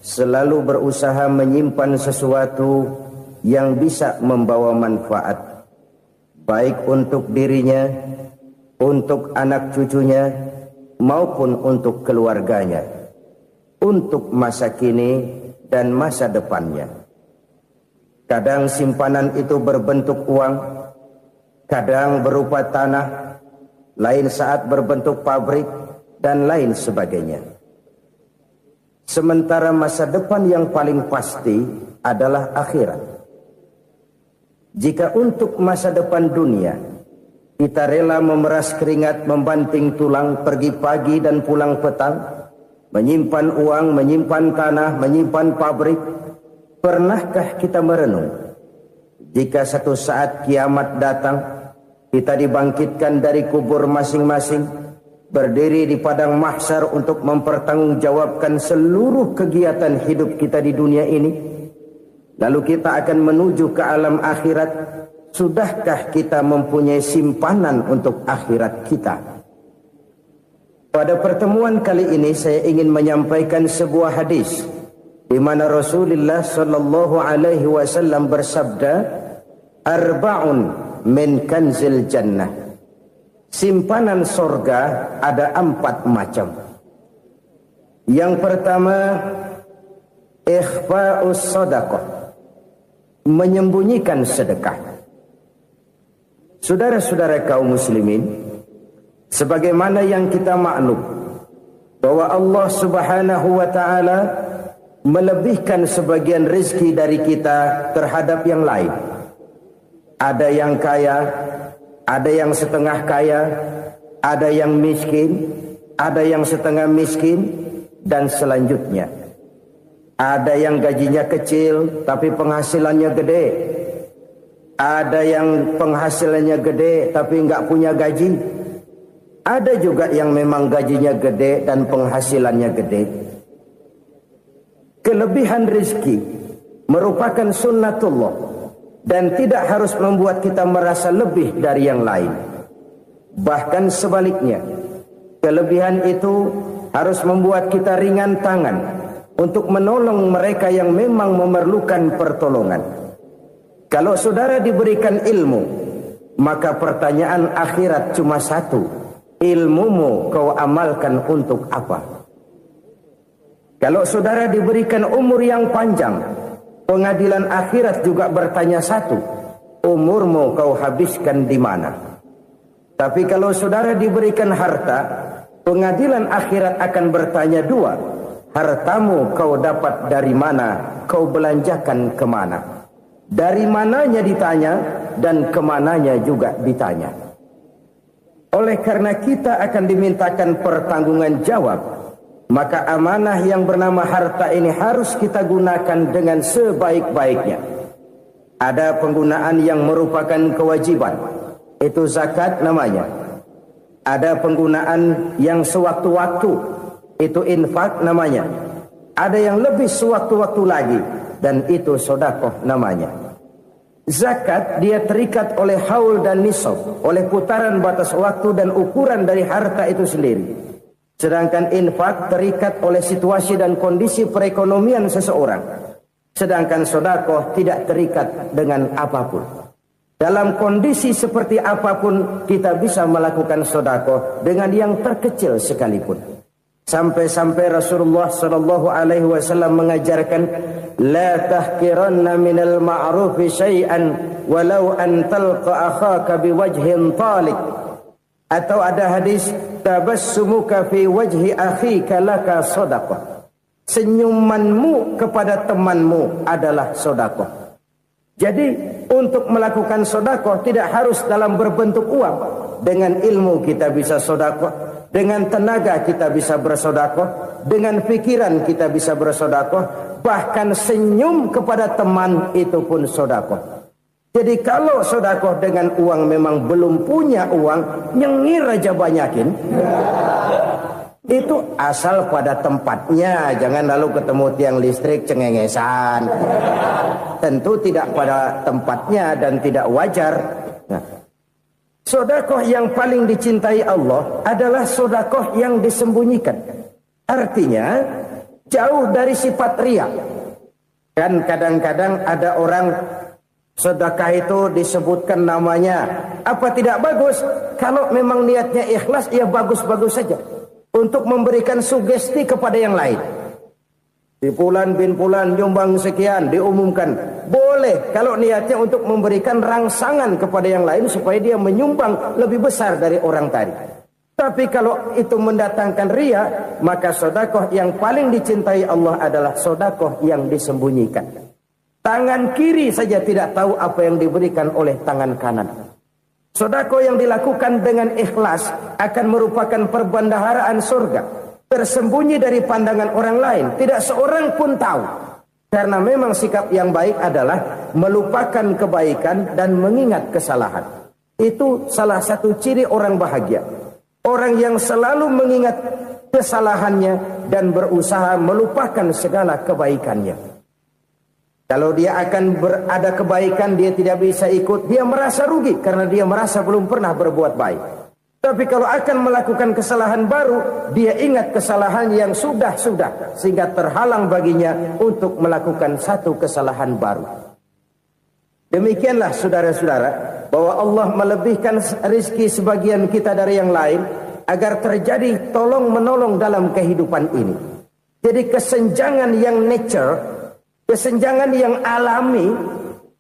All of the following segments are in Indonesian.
selalu berusaha menyimpan sesuatu yang bisa membawa manfaat, baik untuk dirinya, untuk anak cucunya, maupun untuk keluarganya, untuk masa kini dan masa depannya. Kadang simpanan itu berbentuk uang, kadang berupa tanah, lain saat berbentuk pabrik, dan lain sebagainya. Sementara masa depan yang paling pasti adalah akhirat. Jika untuk masa depan dunia kita rela memeras keringat, membanting tulang, pergi pagi dan pulang petang, menyimpan uang, menyimpan tanah, menyimpan pabrik, pernahkah kita merenung jika satu saat kiamat datang, kita dibangkitkan dari kubur masing-masing, berdiri di padang mahsyar untuk mempertanggungjawabkan seluruh kegiatan hidup kita di dunia ini, lalu kita akan menuju ke alam akhirat. Sudahkah kita mempunyai simpanan untuk akhirat kita? Pada pertemuan kali ini saya ingin menyampaikan sebuah hadis di mana Rasulullah sallallahu alaihi wasallam bersabda, "Arba'un min kanzil jannah." Simpanan sorga ada 4 macam. Yang pertama, ikhfa'us sadaqah, menyembunyikan sedekah. Saudara-saudara kaum muslimin, sebagaimana yang kita maklum bahwa Allah Subhanahu wa taala melebihkan sebagian rezeki dari kita terhadap yang lain. Ada yang kaya, ada yang setengah kaya, ada yang miskin, ada yang setengah miskin, dan selanjutnya. Ada yang gajinya kecil tapi penghasilannya gede. Ada yang penghasilannya gede tapi nggak punya gaji. Ada juga yang memang gajinya gede dan penghasilannya gede. Kelebihan rezeki merupakan sunnatullah dan tidak harus membuat kita merasa lebih dari yang lain. Bahkan sebaliknya, kelebihan itu harus membuat kita ringan tangan untuk menolong mereka yang memang memerlukan pertolongan. Kalau saudara diberikan ilmu, maka pertanyaan akhirat cuma satu: ilmumu kau amalkan untuk apa? Kalau saudara diberikan umur yang panjang, pengadilan akhirat juga bertanya satu: umurmu kau habiskan di mana? Tapi kalau saudara diberikan harta, pengadilan akhirat akan bertanya dua: hartamu kau dapat dari mana? Kau belanjakan kemana? Dari mananya ditanya dan kemananya juga ditanya. Oleh karena kita akan dimintakan pertanggungan jawab, maka amanah yang bernama harta ini harus kita gunakan dengan sebaik-baiknya. Ada penggunaan yang merupakan kewajiban, itu zakat namanya. Ada penggunaan yang sewaktu-waktu, itu infak namanya. Ada yang lebih sewaktu-waktu lagi, dan itu sedekah namanya. Zakat dia terikat oleh haul dan nisab, oleh putaran batas waktu dan ukuran dari harta itu sendiri. Sedangkan infak terikat oleh situasi dan kondisi perekonomian seseorang. Sedangkan sedekah tidak terikat dengan apapun. Dalam kondisi seperti apapun kita bisa melakukan sedekah dengan yang terkecil sekalipun. Sampai-sampai Rasulullah sallallahu alaihi wasallam mengajarkan, la tahqiranna minal ma'rufi syai'an walau an talqa akhaka biwajhin talik. Atau ada hadis, tabassumuka fi wajhi akhika laka shadaqah. Senyumanmu kepada temanmu adalah sedekah. Jadi untuk melakukan sedekah tidak harus dalam berbentuk uang. Dengan ilmu kita bisa sedekah, dengan tenaga kita bisa bersedekah, dengan pikiran kita bisa bersedekah, bahkan senyum kepada teman itu pun sedekah. Jadi kalau sedekah dengan uang memang belum punya uang, nyengir aja banyakin. Itu asal pada tempatnya, jangan lalu ketemu tiang listrik cengengesan. Tentu tidak pada tempatnya dan tidak wajar. Nah, sedekah yang paling dicintai Allah adalah sedekah yang disembunyikan. Artinya, jauh dari sifat riya. Kan kadang-kadang ada orang sedekah itu disebutkan namanya, apa tidak bagus? Kalau memang niatnya ikhlas, ya bagus-bagus saja. Untuk memberikan sugesti kepada yang lain. Di Fulan bin Fulan nyumbang sekian, diumumkan. Boleh kalau niatnya untuk memberikan rangsangan kepada yang lain supaya dia menyumbang lebih besar dari orang tadi. Tapi kalau itu mendatangkan riya, maka sedekah yang paling dicintai Allah adalah sedekah yang disembunyikan. Tangan kiri saja tidak tahu apa yang diberikan oleh tangan kanan. Sedekah yang dilakukan dengan ikhlas akan merupakan perbendaharaan surga, tersembunyi dari pandangan orang lain, tidak seorang pun tahu. Karena memang sikap yang baik adalah melupakan kebaikan dan mengingat kesalahan. Itu salah satu ciri orang bahagia. Orang yang selalu mengingat kesalahannya dan berusaha melupakan segala kebaikannya. Kalau dia akan berada kebaikan, dia tidak bisa ikut, dia merasa rugi karena dia merasa belum pernah berbuat baik. Tapi kalau akan melakukan kesalahan baru, dia ingat kesalahan yang sudah-sudah, sehingga terhalang baginya untuk melakukan satu kesalahan baru. Demikianlah saudara-saudara, bahwa Allah melebihkan rizki sebagian kita dari yang lain, agar terjadi tolong-menolong dalam kehidupan ini. Jadi kesenjangan yang nature, kesenjangan yang alami,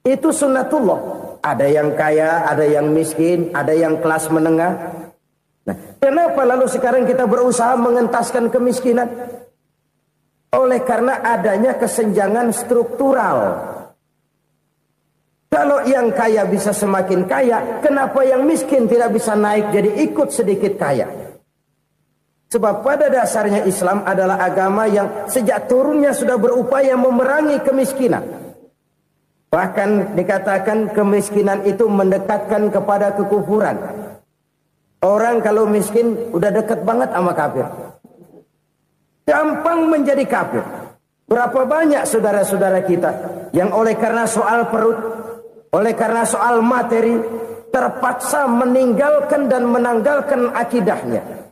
itu sunnatullah. Ada yang kaya, ada yang miskin, ada yang kelas menengah. Nah, kenapa lalu sekarang kita berusaha mengentaskan kemiskinan? Oleh karena adanya kesenjangan struktural. Kalau yang kaya bisa semakin kaya, kenapa yang miskin tidak bisa naik jadi ikut sedikit kaya? Sebab pada dasarnya Islam adalah agama yang sejak turunnya sudah berupaya memerangi kemiskinan. Bahkan dikatakan kemiskinan itu mendekatkan kepada kekufuran. Orang kalau miskin udah dekat banget sama kafir. Gampang menjadi kafir. Berapa banyak saudara-saudara kita yang oleh karena soal perut, oleh karena soal materi, terpaksa meninggalkan dan menanggalkan akidahnya.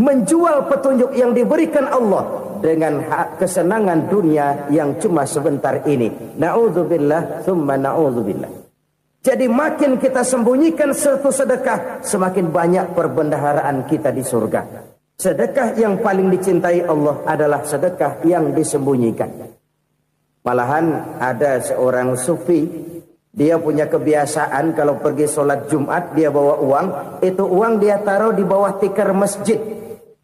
Menjual petunjuk yang diberikan Allah dengan kesenangan dunia yang cuma sebentar ini. Na'udzubillah, thumma na'udzubillah. Jadi makin kita sembunyikan satu sedekah, semakin banyak perbendaharaan kita di surga. Sedekah yang paling dicintai Allah adalah sedekah yang disembunyikan. Malahan ada seorang sufi, dia punya kebiasaan kalau pergi sholat Jumat dia bawa uang, itu uang dia taruh di bawah tikar masjid.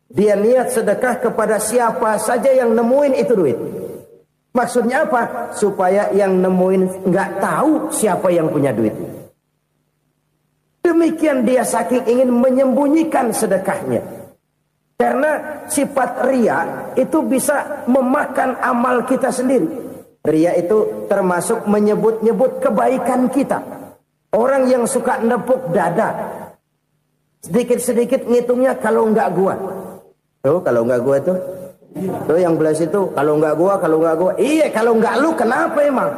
Dia niat sedekah kepada siapa saja yang nemuin itu duit. Maksudnya apa? Supaya yang nemuin nggak tahu siapa yang punya duit. Demikian dia saking ingin menyembunyikan sedekahnya. Karena sifat riya itu bisa memakan amal kita sendiri. Riya itu termasuk menyebut-nyebut kebaikan kita. Orang yang suka nepuk dada, sedikit-sedikit ngitungnya kalau nggak gua. Tuh kalau nggak gua tuh. Tuh yang belas itu kalau nggak gua, kalau nggak gua. Iya kalau nggak lu kenapa emang?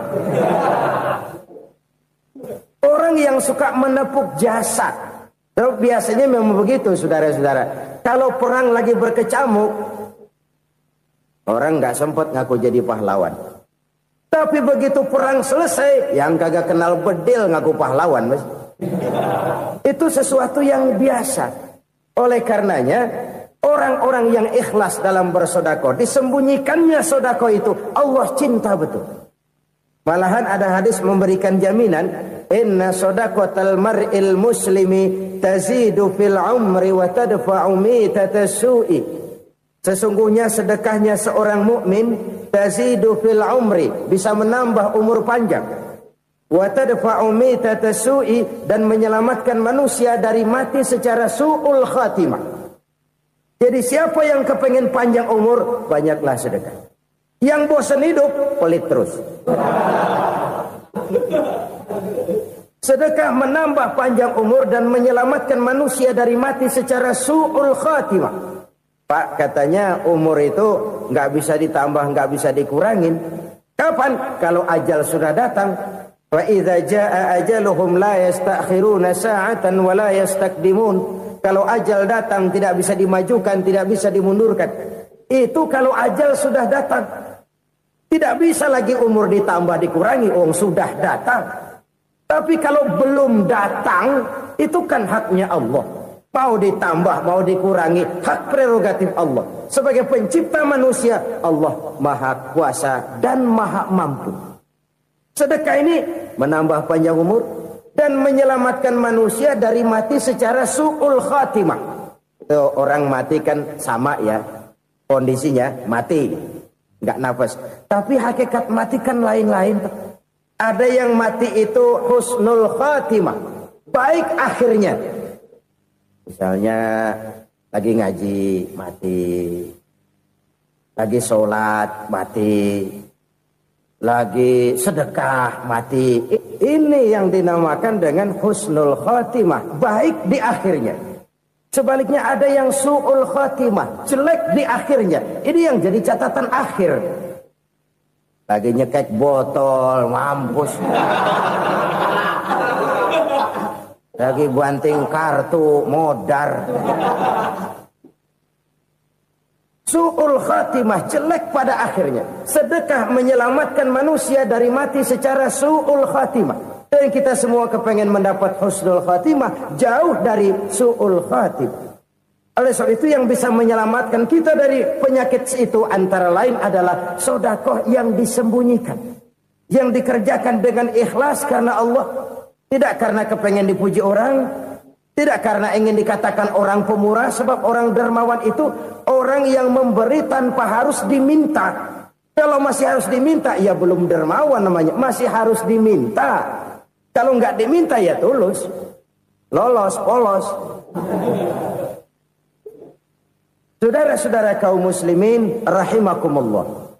Orang yang suka menepuk jasad. Terus biasanya memang begitu saudara-saudara. Kalau perang lagi berkecamuk, orang nggak sempat ngaku jadi pahlawan. Tapi begitu perang selesai, yang kagak kenal bedil ngaku pahlawan, mas. Itu sesuatu yang biasa. Oleh karenanya, orang-orang yang ikhlas dalam bersedekah, disembunyikannya sedekah itu, Allah cinta betul. Malahan ada hadis memberikan jaminan, inna sedaqatal mar'il muslimi tazidu fil umri wa tadfa'u mitatas su'i. Sesungguhnya sedekahnya seorang mukmin tazidu fil umri, bisa menambah umur panjang. Wa tadfa'u mitatas su'i, dan menyelamatkan manusia dari mati secara su'ul khatimah. Jadi siapa yang kepengen panjang umur, banyaklah sedekah. Yang bosan hidup, pelit terus. Sedekah menambah panjang umur dan menyelamatkan manusia dari mati secara su'ul khatimah. Pak, katanya umur itu nggak bisa ditambah, nggak bisa dikurangin. Kapan? Kalau ajal sudah datang. Wa idza jaa ajaluhum la yastakhiruna sa'atan wa la yastaqdimun. Kalau ajal datang tidak bisa dimajukan, tidak bisa dimundurkan. Itu kalau ajal sudah datang. Tidak bisa lagi umur ditambah dikurangi, sudah datang. Tapi kalau belum datang, itu kan haknya Allah. Mau ditambah, mau dikurangi, hak prerogatif Allah. Sebagai pencipta manusia, Allah maha kuasa dan maha mampu. Sedekah ini menambah panjang umur dan menyelamatkan manusia dari mati secara su'ul khatimah. Orang mati kan sama ya, kondisinya mati, nggak nafas. Tapi hakikat mati kan lain-lain. Ada yang mati itu husnul khatimah, baik akhirnya. Misalnya lagi ngaji mati, lagi sholat mati, lagi sedekah mati. Ini yang dinamakan dengan husnul khatimah, baik di akhirnya. Sebaliknya ada yang su'ul khatimah, jelek di akhirnya. Ini yang jadi catatan akhir. Lagi nyekek botol, mampus. Lagi banting kartu, modar. Su'ul khatimah, jelek pada akhirnya. Sedekah menyelamatkan manusia dari mati secara su'ul khatimah. Dan kita semua kepengen mendapat husnul khatimah, jauh dari su'ul khatimah. Oleh sebab itu yang bisa menyelamatkan kita dari penyakit itu antara lain adalah sedekah yang disembunyikan. Yang dikerjakan dengan ikhlas karena Allah. Tidak karena kepengen dipuji orang, tidak karena ingin dikatakan orang pemurah, sebab orang dermawan itu orang yang memberi tanpa harus diminta. Kalau masih harus diminta, ya belum dermawan namanya, masih harus diminta. Kalau nggak diminta ya tulus, lolos, polos. Saudara-saudara kaum muslimin rahimakumullah.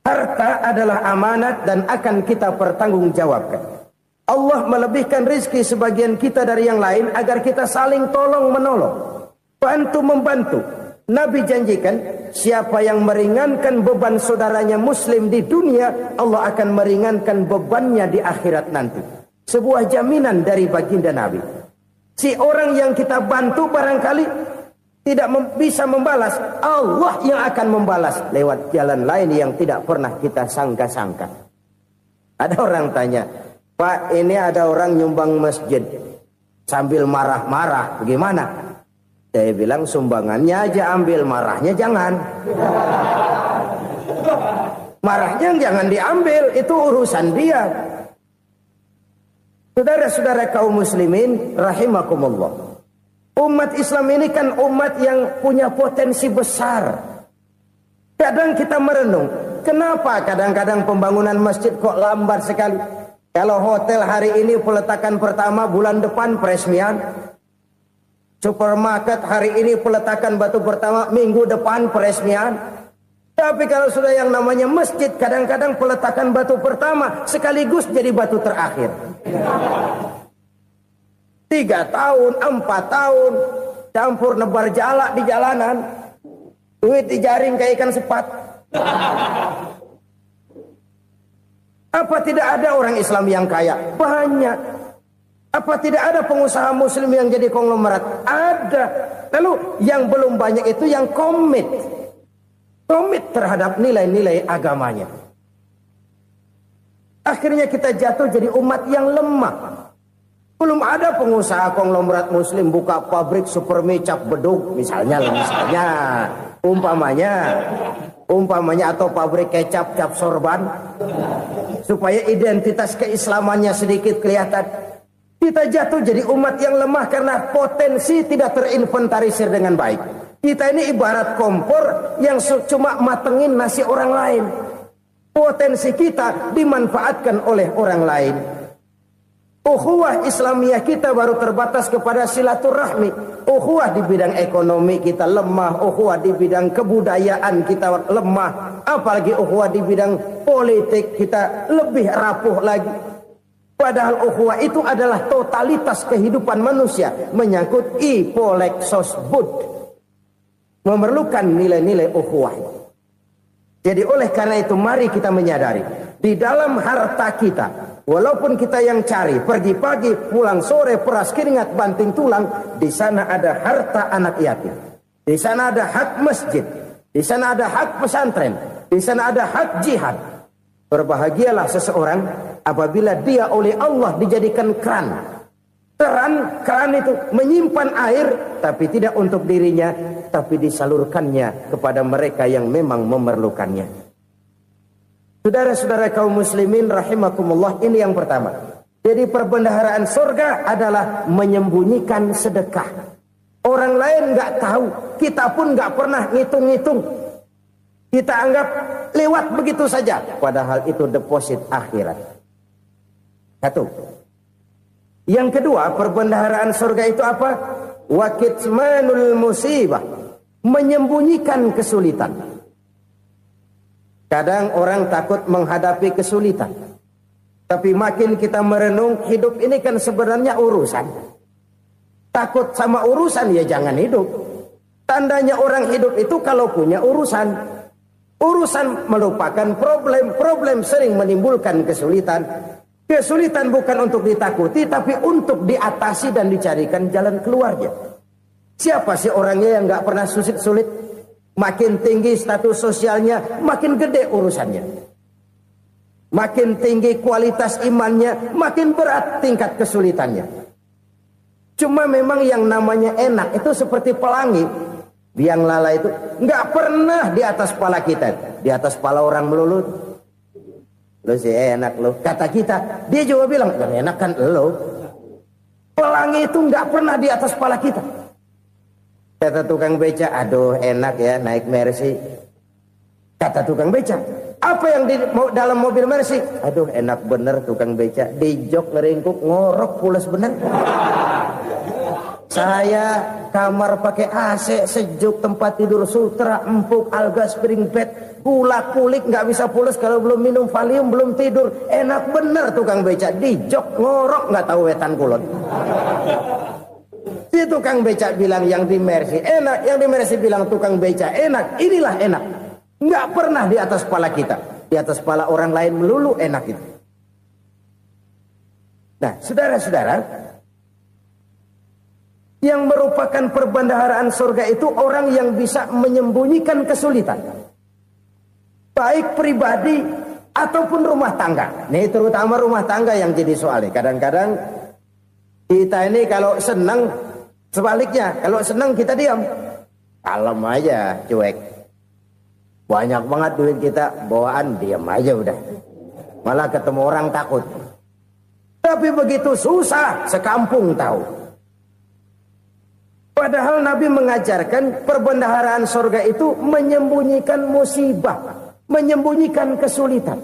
Harta adalah amanat dan akan kita pertanggungjawabkan. Allah melebihkan rizki sebagian kita dari yang lain agar kita saling tolong menolong, bantu membantu. Nabi janjikan siapa yang meringankan beban saudaranya muslim di dunia, Allah akan meringankan bebannya di akhirat nanti. Sebuah jaminan dari baginda Nabi. Si orang yang kita bantu barangkali tidak bisa membalas, Allah yang akan membalas lewat jalan lain yang tidak pernah kita sangka-sangka. Ada orang tanya, Pak, ini ada orang nyumbang masjid sambil marah-marah, bagaimana? Saya bilang sumbangannya aja ambil, marahnya jangan. Marahnya jangan diambil, itu urusan dia. Saudara-saudara kaum muslimin rahimakumullah. Umat Islam ini kan umat yang punya potensi besar. Kadang kita merenung, kenapa kadang-kadang pembangunan masjid kok lambat sekali? Kalau hotel hari ini peletakan pertama, bulan depan peresmian. Supermarket hari ini peletakan batu pertama, minggu depan peresmian. Tapi kalau sudah yang namanya masjid, kadang-kadang peletakan batu pertama sekaligus jadi batu terakhir. 3 tahun, 4 tahun, campur nebar jalak di jalanan. Duit dijaring kayak ikan sepat. Apa tidak ada orang Islam yang kaya? Banyak. Apa tidak ada pengusaha muslim yang jadi konglomerat? Ada. Lalu yang belum banyak itu yang komit terhadap nilai-nilai agamanya. Akhirnya kita jatuh jadi umat yang lemah. Belum ada pengusaha konglomerat muslim buka pabrik supermi cap beduk misalnya umpamanya atau pabrik kecap cap sorban supaya identitas keislamannya sedikit kelihatan. Kita jatuh jadi umat yang lemah karena potensi tidak terinventarisir dengan baik. Kita ini ibarat kompor yang cuma matengin nasi orang lain. Potensi kita dimanfaatkan oleh orang lain. Ukhuwah Islamiyah kita baru terbatas kepada silaturahmi. Ukhuwah di bidang ekonomi kita lemah. Ukhuwah di bidang kebudayaan kita lemah. Apalagi ukhuwah di bidang politik kita lebih rapuh lagi. Padahal ukhuwah itu adalah totalitas kehidupan manusia. Menyangkut ipolek sosbud. Memerlukan nilai-nilai ukhuwah. Jadi oleh karena itu mari kita menyadari. Di dalam harta kita, walaupun kita yang cari, pergi pagi, pulang sore, peras keringat, banting tulang, di sana ada harta anak yatim. Di sana ada hak masjid. Di sana ada hak pesantren, di sana ada hak jihad. Berbahagialah seseorang apabila dia oleh Allah dijadikan keran. Keran itu menyimpan air, tapi tidak untuk dirinya, tapi disalurkannya kepada mereka yang memang memerlukannya. Saudara-saudara kaum muslimin rahimakumullah, ini yang pertama. Jadi perbendaharaan surga adalah menyembunyikan sedekah. Orang lain nggak tahu, kita pun nggak pernah ngitung-ngitung. Kita anggap lewat begitu saja, padahal itu deposit akhirat. Satu. Yang kedua, perbendaharaan surga itu apa? Wa kitmanul musibah, menyembunyikan kesulitan. Kadang orang takut menghadapi kesulitan, tapi makin kita merenung, hidup ini kan sebenarnya urusan. Takut sama urusan, ya jangan hidup. Tandanya orang hidup itu kalau punya urusan. Urusan melupakan problem. Problem sering menimbulkan kesulitan. Kesulitan bukan untuk ditakuti, tapi untuk diatasi dan dicarikan jalan keluarnya. Siapa sih orangnya yang gak pernah sulit-sulit? Makin tinggi status sosialnya, makin gede urusannya. Makin tinggi kualitas imannya, makin berat tingkat kesulitannya. Cuma memang yang namanya enak itu seperti pelangi. Biang lala itu nggak pernah di atas kepala kita, di atas kepala orang melulu. Lo sih enak lo, kata kita. Dia juga bilang yang enak kan lo. Pelangi itu nggak pernah di atas kepala kita. Kata tukang beca, aduh enak ya naik Mercy. Kata tukang beca, apa yang di dalam mobil Mercy? Aduh enak bener tukang beca, di jok ngeringkuk ngorok pules bener. Saya kamar pakai AC, sejuk, tempat tidur sutra, empuk, alga, spring bed, kulak kulik, nggak bisa pules kalau belum minum Valium, belum tidur. Enak bener tukang beca, di jok ngorok nggak tahu wetan kulon. Si tukang beca bilang yang di Mercy enak, yang di Mercy bilang tukang beca enak. Inilah enak, nggak pernah di atas kepala kita, di atas kepala orang lain melulu enak itu. Nah, saudara-saudara, yang merupakan perbendaharaan surga itu orang yang bisa menyembunyikan kesulitan, baik pribadi ataupun rumah tangga. Nih terutama rumah tangga yang jadi soalnya. Kadang-kadang kita ini kalau senang, sebaliknya kalau senang kita diam, kalem aja, cuek. Banyak banget duit kita bawaan, diam aja udah. Malah ketemu orang takut. Tapi begitu susah, sekampung tahu. Padahal Nabi mengajarkan perbendaharaan surga itu menyembunyikan musibah, menyembunyikan kesulitan.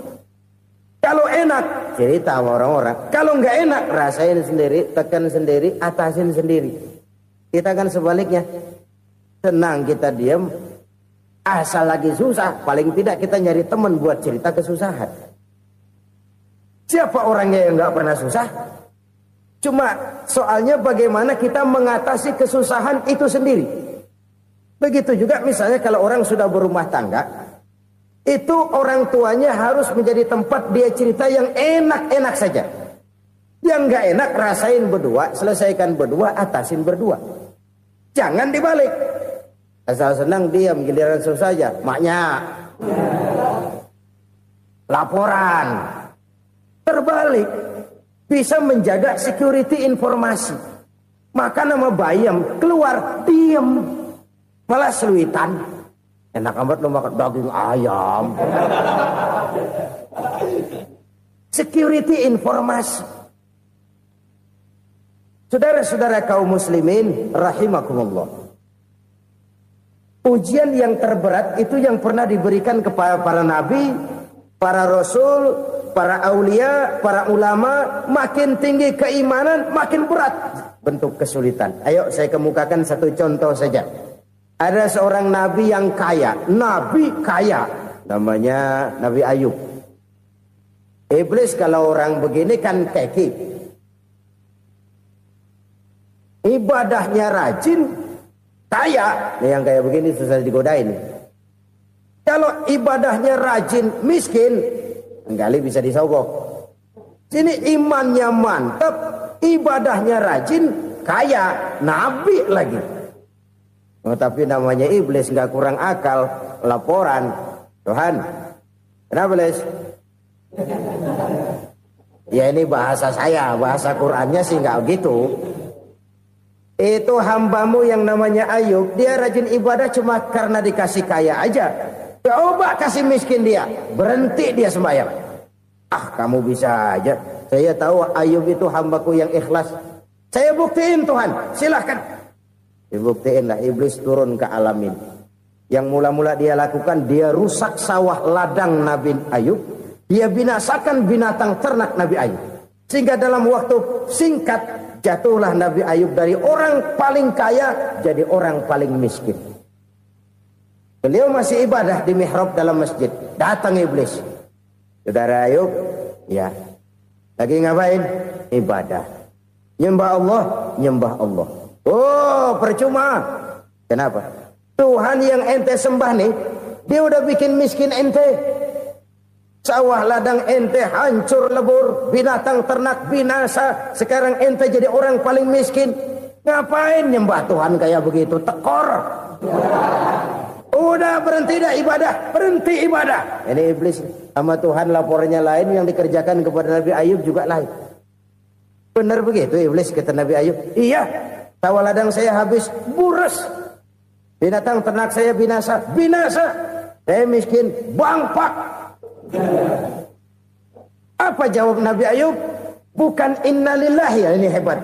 Kalau enak, cerita sama orang-orang. Kalau nggak enak, rasain sendiri, tekan sendiri, atasin sendiri. Kita kan sebaliknya, senang kita diam, asal lagi susah, paling tidak kita nyari teman buat cerita kesusahan. Siapa orangnya yang nggak pernah susah? Cuma soalnya bagaimana kita mengatasi kesusahan itu sendiri. Begitu juga misalnya kalau orang sudah berumah tangga, itu orang tuanya harus menjadi tempat dia cerita yang enak-enak saja. Yang nggak enak rasain berdua, selesaikan berdua, atasin berdua. Jangan dibalik. Asal senang diam, giliran susah saja. Maknya laporan. Terbalik. Bisa menjaga security informasi. Maka nama bayam keluar diem, malah seluitan. Enak amat lo makan daging ayam. Security informasi. Saudara-saudara kaum muslimin rahimakumullah. Ujian yang terberat itu yang pernah diberikan kepada para nabi, para rasul, para aulia, para ulama. Makin tinggi keimanan, makin berat bentuk kesulitan. Ayo saya kemukakan satu contoh saja. Ada seorang nabi yang kaya, nabi kaya, namanya Nabi Ayub. Iblis kalau orang begini kan keki, ibadahnya rajin, kaya. Nih yang kayak begini susah digodain. Kalau ibadahnya rajin, miskin, kali bisa disogok. Sini imannya mantap, ibadahnya rajin, kaya, nabi lagi. Oh, tapi namanya iblis nggak kurang akal. Laporan, Tuhan, kenapa iblis? Ya ini bahasa saya, bahasa Qurannya sih nggak gitu. Itu hambamu yang namanya Ayub, dia rajin ibadah cuma karena dikasih kaya aja. Coba kasih miskin dia, berhenti dia sembahyang. Ah, kamu bisa aja. Saya tahu Ayub itu hambaku yang ikhlas. Saya buktiin Tuhan, silahkan. Dibuktiin lah, iblis turun ke alam ini. Yang mula-mula dia lakukan, dia rusak sawah ladang Nabi Ayub. Dia binasakan binatang ternak Nabi Ayub. Sehingga dalam waktu singkat, jatuhlah Nabi Ayub dari orang paling kaya jadi orang paling miskin. Beliau masih ibadah di mihrab dalam masjid. Datang iblis. Saudara Ayub, ya, lagi ngapain? Ibadah. Nyembah Allah, nyembah Allah. Oh, percuma. Kenapa? Tuhan yang ente sembah nih, dia udah bikin miskin ente. Sawah ladang ente hancur lebur, binatang ternak binasa. Sekarang ente jadi orang paling miskin. Ngapain nyembah Tuhan kayak begitu? Tekor. Udah berhenti dah ibadah, berhenti ibadah. Ini iblis sama Tuhan laporannya lain, yang dikerjakan kepada Nabi Ayub juga lain. Benar begitu iblis kata Nabi Ayub? Iya, sawah ladang saya habis, buras. Binatang ternak saya binasa, binasa. Saya miskin, bangpak. Apa jawab Nabi Ayub? Bukan innalillahi, ya ini hebat.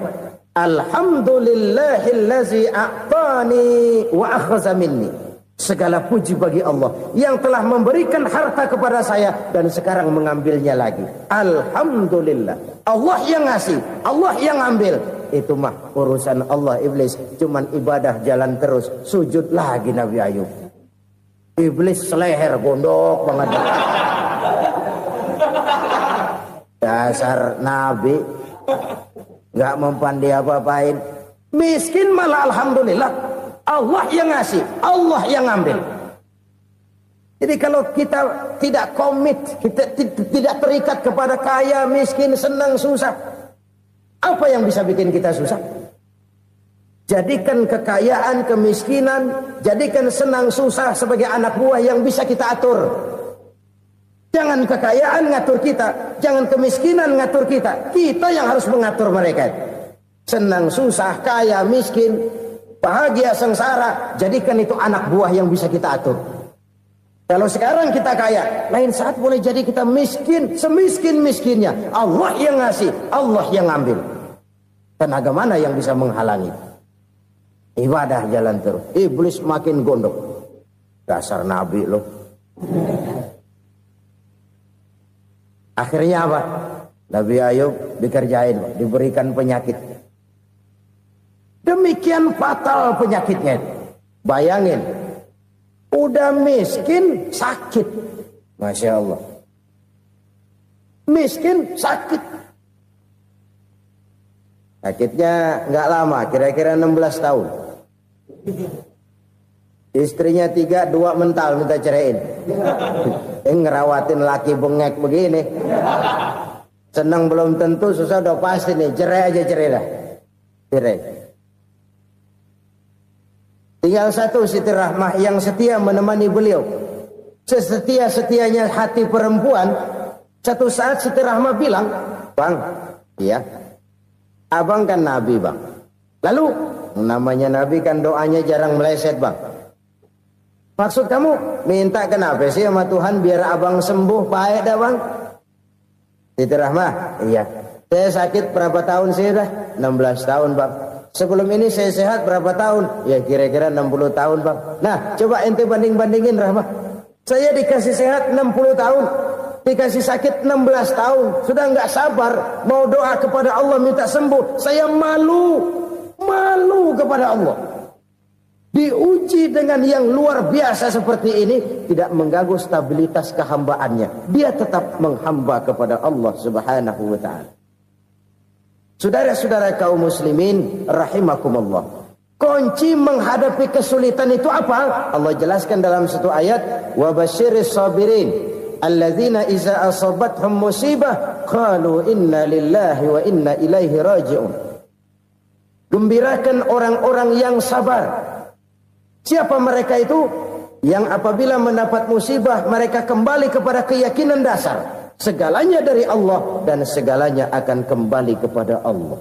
Alhamdulillahillazi a'tani wa akhza minni. Segala puji bagi Allah yang telah memberikan harta kepada saya dan sekarang mengambilnya lagi. Alhamdulillah. Allah yang ngasih, Allah yang ambil. Itu mah urusan Allah. Iblis cuman ibadah jalan terus, sujud lagi Nabi Ayub. Iblis seleher gondok banget. Dasar Nabi nggak mempan dia apa-apain. Miskin malah alhamdulillah. Allah yang ngasih, Allah yang ngambil. Jadi kalau kita tidak komit, kita tidak terikat kepada kaya, miskin, senang, susah, apa yang bisa bikin kita susah? Jadikan kekayaan, kemiskinan, jadikan senang, susah sebagai anak buah yang bisa kita atur. Jangan kekayaan ngatur kita, jangan kemiskinan ngatur kita. Kita yang harus mengatur mereka. Senang, susah, kaya, miskin, bahagia, sengsara, jadikan itu anak buah yang bisa kita atur. Kalau sekarang kita kaya, lain saat boleh jadi kita miskin, semiskin-miskinnya. Allah yang ngasih, Allah yang ngambil. Tenaga mana yang bisa menghalangi? Ibadah jalan terus. Iblis makin gondok. Dasar Nabi loh. Akhirnya apa? Nabi Ayub dikerjain, diberikan penyakit. Demikian fatal penyakitnya. Bayangin, udah miskin sakit. Masya Allah. Miskin sakit. Sakitnya nggak lama, kira-kira 16 tahun. Istrinya 3, 2 mental minta ceraiin. Ngerawatin laki bengek begini. Senang belum tentu, susah udah pasti nih. Cerai aja, cerai dah. Cerai. Tinggal satu Siti Rahmah yang setia menemani beliau. Sesetia-setianya hati perempuan. Satu saat Siti Rahmah bilang, "Bang, iya, abang kan Nabi bang. Lalu, namanya Nabi kan doanya jarang meleset bang. Maksud kamu minta kenapa sih sama Tuhan biar abang sembuh baik dah bang?" Siti Rahmah, iya. Saya sakit berapa tahun sih dah? 16 tahun bang. Sebelum ini saya sehat berapa tahun? Ya kira-kira 60 tahun bang. Nah coba ente banding-bandingin Rahmah. Saya dikasih sehat 60 tahun. Dikasih sakit 16 tahun. Sudah nggak sabar. Mau doa kepada Allah minta sembuh. Saya malu. Malu kepada Allah. Diuji dengan yang luar biasa seperti ini. Tidak mengganggu stabilitas kehambaannya. Dia tetap menghamba kepada Allah subhanahu wa ta'ala. Saudara-saudara kaum muslimin rahimakumullah. Kunci menghadapi kesulitan itu apa? Allah jelaskan dalam satu ayat, wa basyiris sabirin alladzina iza asabathum musibah qalu inna lillahi wa inna ilaihi raji'un. Gembirakan orang-orang yang sabar Siapa mereka itu? Yang apabila mendapat musibah mereka kembali kepada keyakinan dasar. Segalanya dari Allah dan segalanya akan kembali kepada Allah.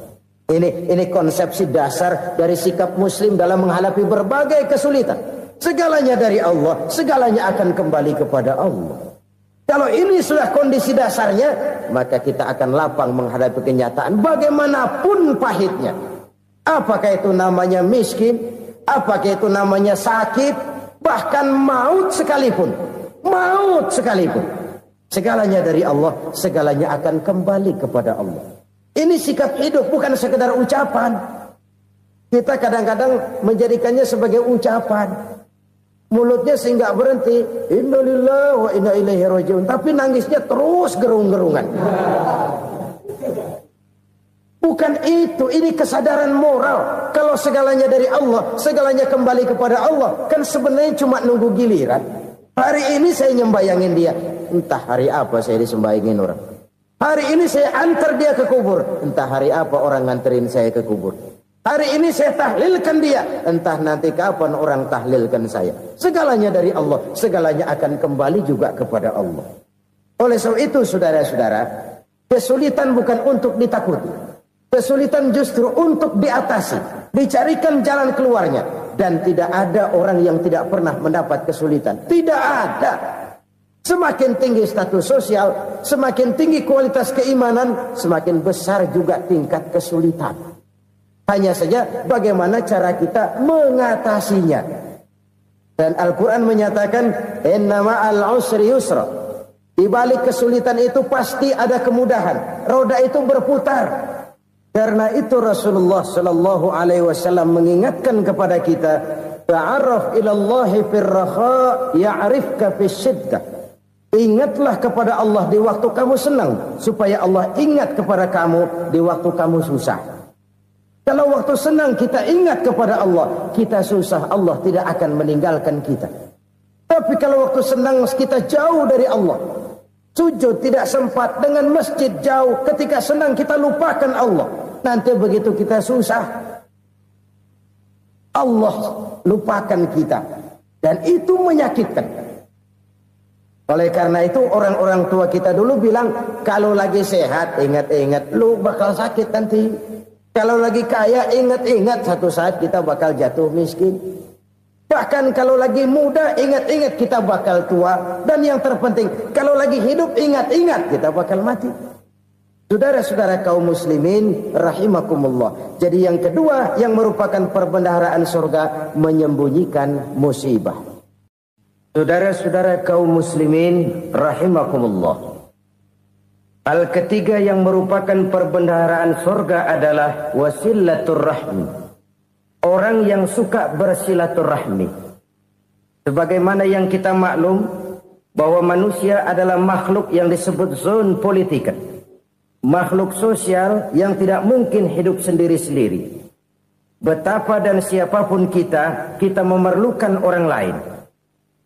Ini konsepsi dasar dari sikap muslim dalam menghadapi berbagai kesulitan. Segalanya dari Allah, segalanya akan kembali kepada Allah. Kalau ini sudah kondisi dasarnya, maka kita akan lapang menghadapi kenyataan bagaimanapun pahitnya. Apakah itu namanya miskin, apakah itu namanya sakit, bahkan maut sekalipun. Maut sekalipun. Segalanya dari Allah, segalanya akan kembali kepada Allah. Ini sikap hidup, bukan sekedar ucapan. Kita kadang-kadang menjadikannya sebagai ucapan. Mulutnya sehingga berhenti, innalillahi wa inna ilaihi rajiun, tapi nangisnya terus gerung-gerungan. Bukan itu, ini kesadaran moral. Kalau segalanya dari Allah, segalanya kembali kepada Allah, kan sebenarnya cuma nunggu giliran. Hari ini saya nyembayangin dia, entah hari apa saya disembayangin orang. Hari ini saya antar dia ke kubur, entah hari apa orang nganterin saya ke kubur. Hari ini saya tahlilkan dia, entah nanti kapan orang tahlilkan saya. Segalanya dari Allah, segalanya akan kembali juga kepada Allah. Oleh sebab itu saudara-saudara, kesulitan bukan untuk ditakuti. Kesulitan justru untuk diatasi, dicarikan jalan keluarnya. Dan tidak ada orang yang tidak pernah mendapat kesulitan. Tidak ada. Semakin tinggi status sosial, semakin tinggi kualitas keimanan, semakin besar juga tingkat kesulitan. Hanya saja bagaimana cara kita mengatasinya. Dan Al-Quran menyatakan, inna ma'al usri yusra. Di balik kesulitan itu pasti ada kemudahan. Roda itu berputar. Karena itu Rasulullah sallallahu alaihi wasallam mengingatkan kepada kita, ta'arraf ilallahi firraha ya'rifka fisyiddah. Ingatlah kepada Allah di waktu kamu senang, supaya Allah ingat kepada kamu di waktu kamu susah. Kalau waktu senang kita ingat kepada Allah, kita susah, Allah tidak akan meninggalkan kita. Tapi kalau waktu senang kita jauh dari Allah, sujud tidak sempat, dengan masjid jauh, ketika senang kita lupakan Allah. Nanti begitu kita susah, Allah lupakan kita. Dan itu menyakitkan. Oleh karena itu orang-orang tua kita dulu bilang, kalau lagi sehat ingat-ingat, lu bakal sakit nanti. Kalau lagi kaya ingat-ingat, satu saat kita bakal jatuh miskin. Bahkan kalau lagi muda ingat-ingat kita bakal tua. Dan yang terpenting, kalau lagi hidup ingat-ingat kita bakal mati. Saudara-saudara kaum muslimin rahimakumullah. Jadi yang kedua yang merupakan perbendaharaan surga, menyembunyikan musibah. Saudara-saudara kaum muslimin rahimakumullah. Hal ketiga yang merupakan perbendaharaan surga adalah wasilatur rahmi. Orang yang suka bersilaturahmi. Sebagaimana yang kita maklum bahwa manusia adalah makhluk yang disebut zon politika. Makhluk sosial yang tidak mungkin hidup sendiri-sendiri. Betapa dan siapapun kita memerlukan orang lain.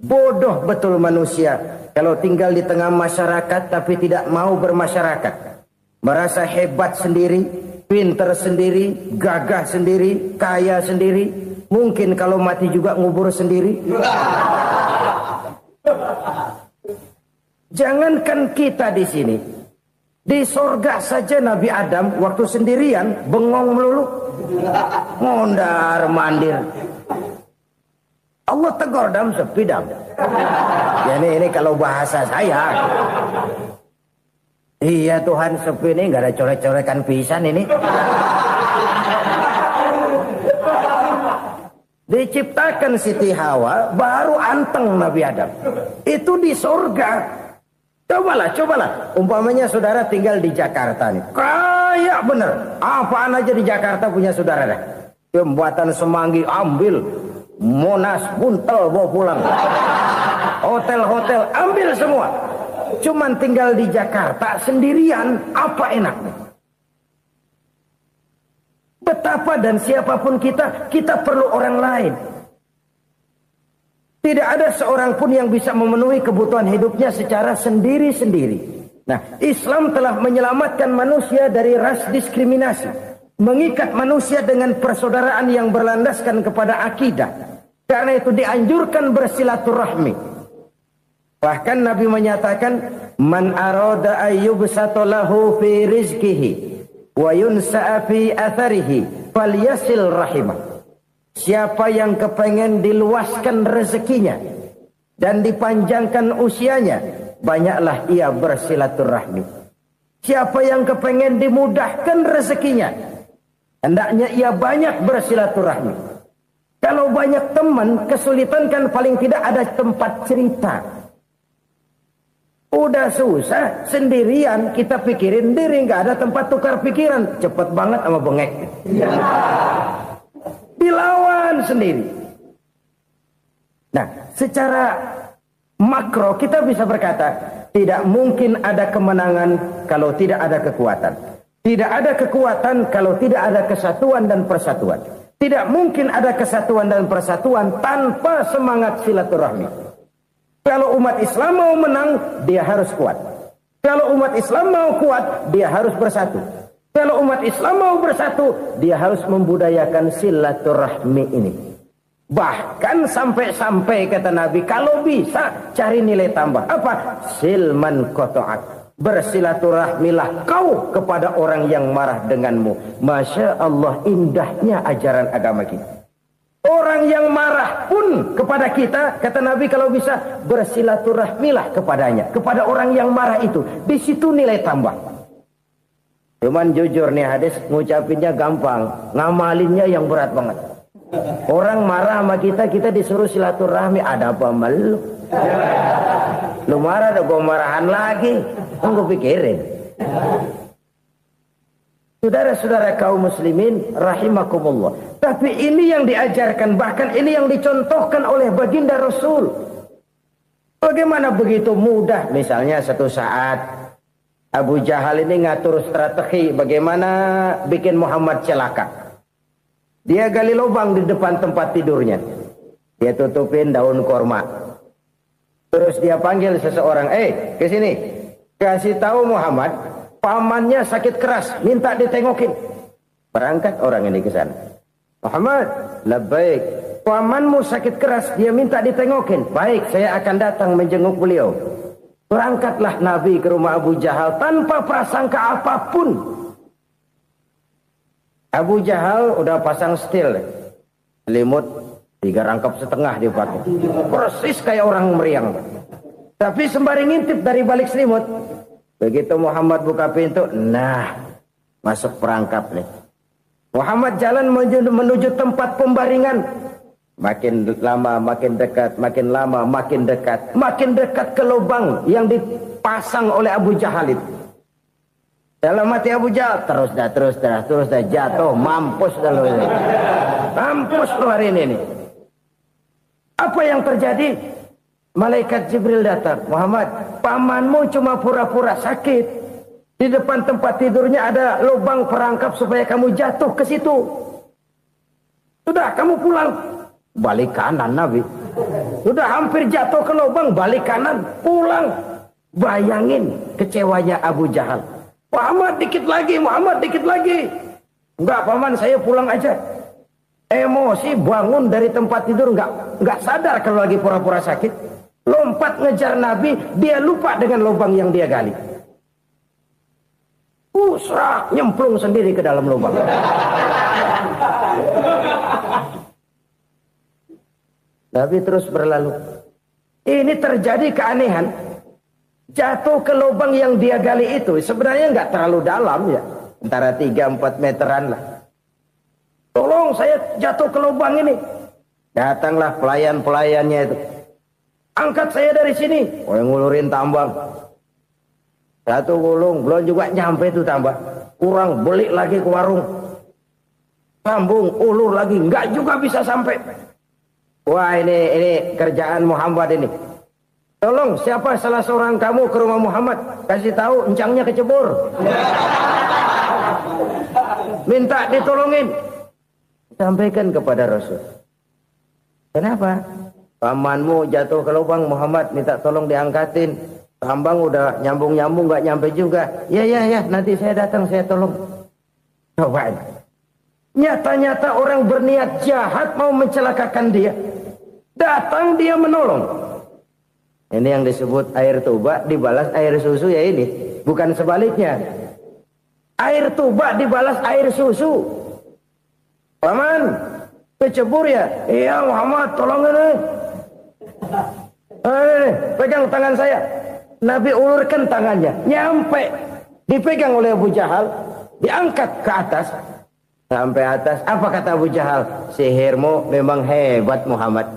Bodoh betul manusia kalau tinggal di tengah masyarakat tapi tidak mau bermasyarakat. Merasa hebat sendiri, pinter sendiri, gagah sendiri, kaya sendiri. Mungkin kalau mati juga ngubur sendiri. Jangankan kita di sini, di sorga saja Nabi Adam waktu sendirian bengong melulu, mondar mandir. Allah tegur dam sepi dam. Ya ini kalau bahasa saya. Iya Tuhan, sepi ini nggak ada coret-corekan pisan ini. Diciptakan Siti Hawa baru anteng Nabi Adam. Itu di sorga. Cobalah. Umpamanya saudara tinggal di Jakarta nih. Kayak bener. Apaan aja di Jakarta punya saudara dah. Jembatan Semanggi ambil. Monas Buntel bawa pulang. Hotel-hotel ambil semua. Cuman tinggal di Jakarta sendirian, apa enaknya? Betapa dan siapapun kita perlu orang lain. Tidak ada seorang pun yang bisa memenuhi kebutuhan hidupnya secara sendiri-sendiri. Nah, Islam telah menyelamatkan manusia dari ras diskriminasi. Mengikat manusia dengan persaudaraan yang berlandaskan kepada akidah. Karena itu dianjurkan bersilaturahmi. Bahkan Nabi menyatakan, man arada ayyubsata lahu fi rizqihi wa yunsa'a fi atharihi falyasil rahimah. Siapa yang kepengen diluaskan rezekinya dan dipanjangkan usianya, banyaklah ia bersilaturahmi. Siapa yang kepengen dimudahkan rezekinya, hendaknya ia banyak bersilaturahmi. Kalau banyak teman, kesulitan kan paling tidak ada tempat cerita. Udah susah, sendirian kita pikirin diri, nggak ada tempat tukar pikiran. Cepet banget sama bengek. Dilawan sendiri. Nah, secara makro kita bisa berkata, tidak mungkin ada kemenangan kalau tidak ada kekuatan. Tidak ada kekuatan kalau tidak ada kesatuan dan persatuan. Tidak mungkin ada kesatuan dan persatuan tanpa semangat silaturahmi. Kalau umat Islam mau menang, dia harus kuat. Kalau umat Islam mau kuat, dia harus bersatu. Kalau umat Islam mau bersatu, dia harus membudayakan silaturahmi ini. Bahkan sampai-sampai kata Nabi, kalau bisa cari nilai tambah. Apa? Silman qata'ak. Bersilaturahmilah kau kepada orang yang marah denganmu. Masya Allah, indahnya ajaran agama kita. Orang yang marah pun kepada kita, kata Nabi, kalau bisa bersilaturahmilah kepadanya, kepada orang yang marah itu. Di situ nilai tambah. Cuman jujur nih hadis, ngucapinnya gampang, ngamalinnya yang berat banget. Orang marah sama kita, kita disuruh silaturahmi, ada apa malu? Lu marah, ada gua marahan lagi. Tunggu pikirin. Saudara-saudara kaum muslimin rahimakumullah. Tapi ini yang diajarkan, bahkan ini yang dicontohkan oleh baginda Rasul. Bagaimana begitu mudah? Misalnya satu saat Abu Jahal ini ngatur strategi bagaimana bikin Muhammad celaka. Dia gali lubang di depan tempat tidurnya. Dia tutupin daun korma. Terus dia panggil seseorang, ke sini. Kasih tahu Muhammad, pamannya sakit keras, minta ditengokin. Berangkat orang ini ke sana. Muhammad, labbaik. Pamanmu sakit keras, dia minta ditengokin. Baik, saya akan datang menjenguk beliau. Berangkatlah Nabi ke rumah Abu Jahal tanpa prasangka apapun. Abu Jahal udah pasang setil, selimut 3 rangkap setengah dipakai. Persis kayak orang meriang. Tapi sembari ngintip dari balik selimut. Begitu Muhammad buka pintu, nah masuk perangkap nih. Muhammad jalan menuju tempat pembaringan. Makin lama makin dekat, makin lama makin dekat. Makin dekat ke lubang yang dipasang oleh Abu Jahal itu. Dalam hati Abu Jahal, terus dah jatuh, mampus dah lo ini. Mampus lo hari ini. Apa yang terjadi? Malaikat Jibril datang. Muhammad, pamanmu cuma pura-pura sakit. Di depan tempat tidurnya ada lubang perangkap supaya kamu jatuh ke situ. Sudah, kamu pulang. Balik kanan Nabi. Sudah hampir jatuh ke lubang, balik kanan, pulang. Bayangin kecewanya Abu Jahal. Muhammad dikit lagi, Muhammad dikit lagi. Enggak paman, saya pulang aja. Emosi bangun dari tempat tidur, enggak sadar kalau lagi pura-pura sakit. Lompat ngejar Nabi, dia lupa dengan lubang yang dia gali. Serak, nyemplung sendiri ke dalam lubang. Nabi terus berlalu. Ini terjadi keanehan. Jatuh ke lubang yang dia gali itu sebenarnya nggak terlalu dalam ya. Antara 3-4 meteran lah. Tolong saya jatuh ke lubang ini. Datanglah pelayan-pelayannya itu. Angkat saya dari sini. Oh, yang ngulurin tambang. Satu gulung, belum juga nyampe itu tambang. Kurang, beli lagi ke warung. Sambung, ulur lagi, nggak juga bisa sampai. Wah, ini kerjaan Muhammad ini. Tolong, siapa salah seorang kamu ke rumah Muhammad? Kasih tahu, encangnya kecebur. Minta ditolongin. Sampaikan kepada Rasul. Kenapa? Pamanmu jatuh ke lubang, Muhammad minta tolong diangkatin. Tambang udah nyambung-nyambung nggak nyampe juga. Ya, nanti saya datang, saya tolong. Coba. Nyata-nyata orang berniat jahat mau mencelakakan dia. Datang dia menolong. Ini yang disebut air tuba dibalas air susu ya ini. Bukan sebaliknya. Air tuba dibalas air susu. Paman, kecebur ya? Iya Muhammad, tolong ini. Pegang tangan saya. Nabi ulurkan tangannya. Nyampe. Dipegang oleh Abu Jahal. Diangkat ke atas. Sampai atas. Apa kata Abu Jahal? Sihirmu memang hebat Muhammad.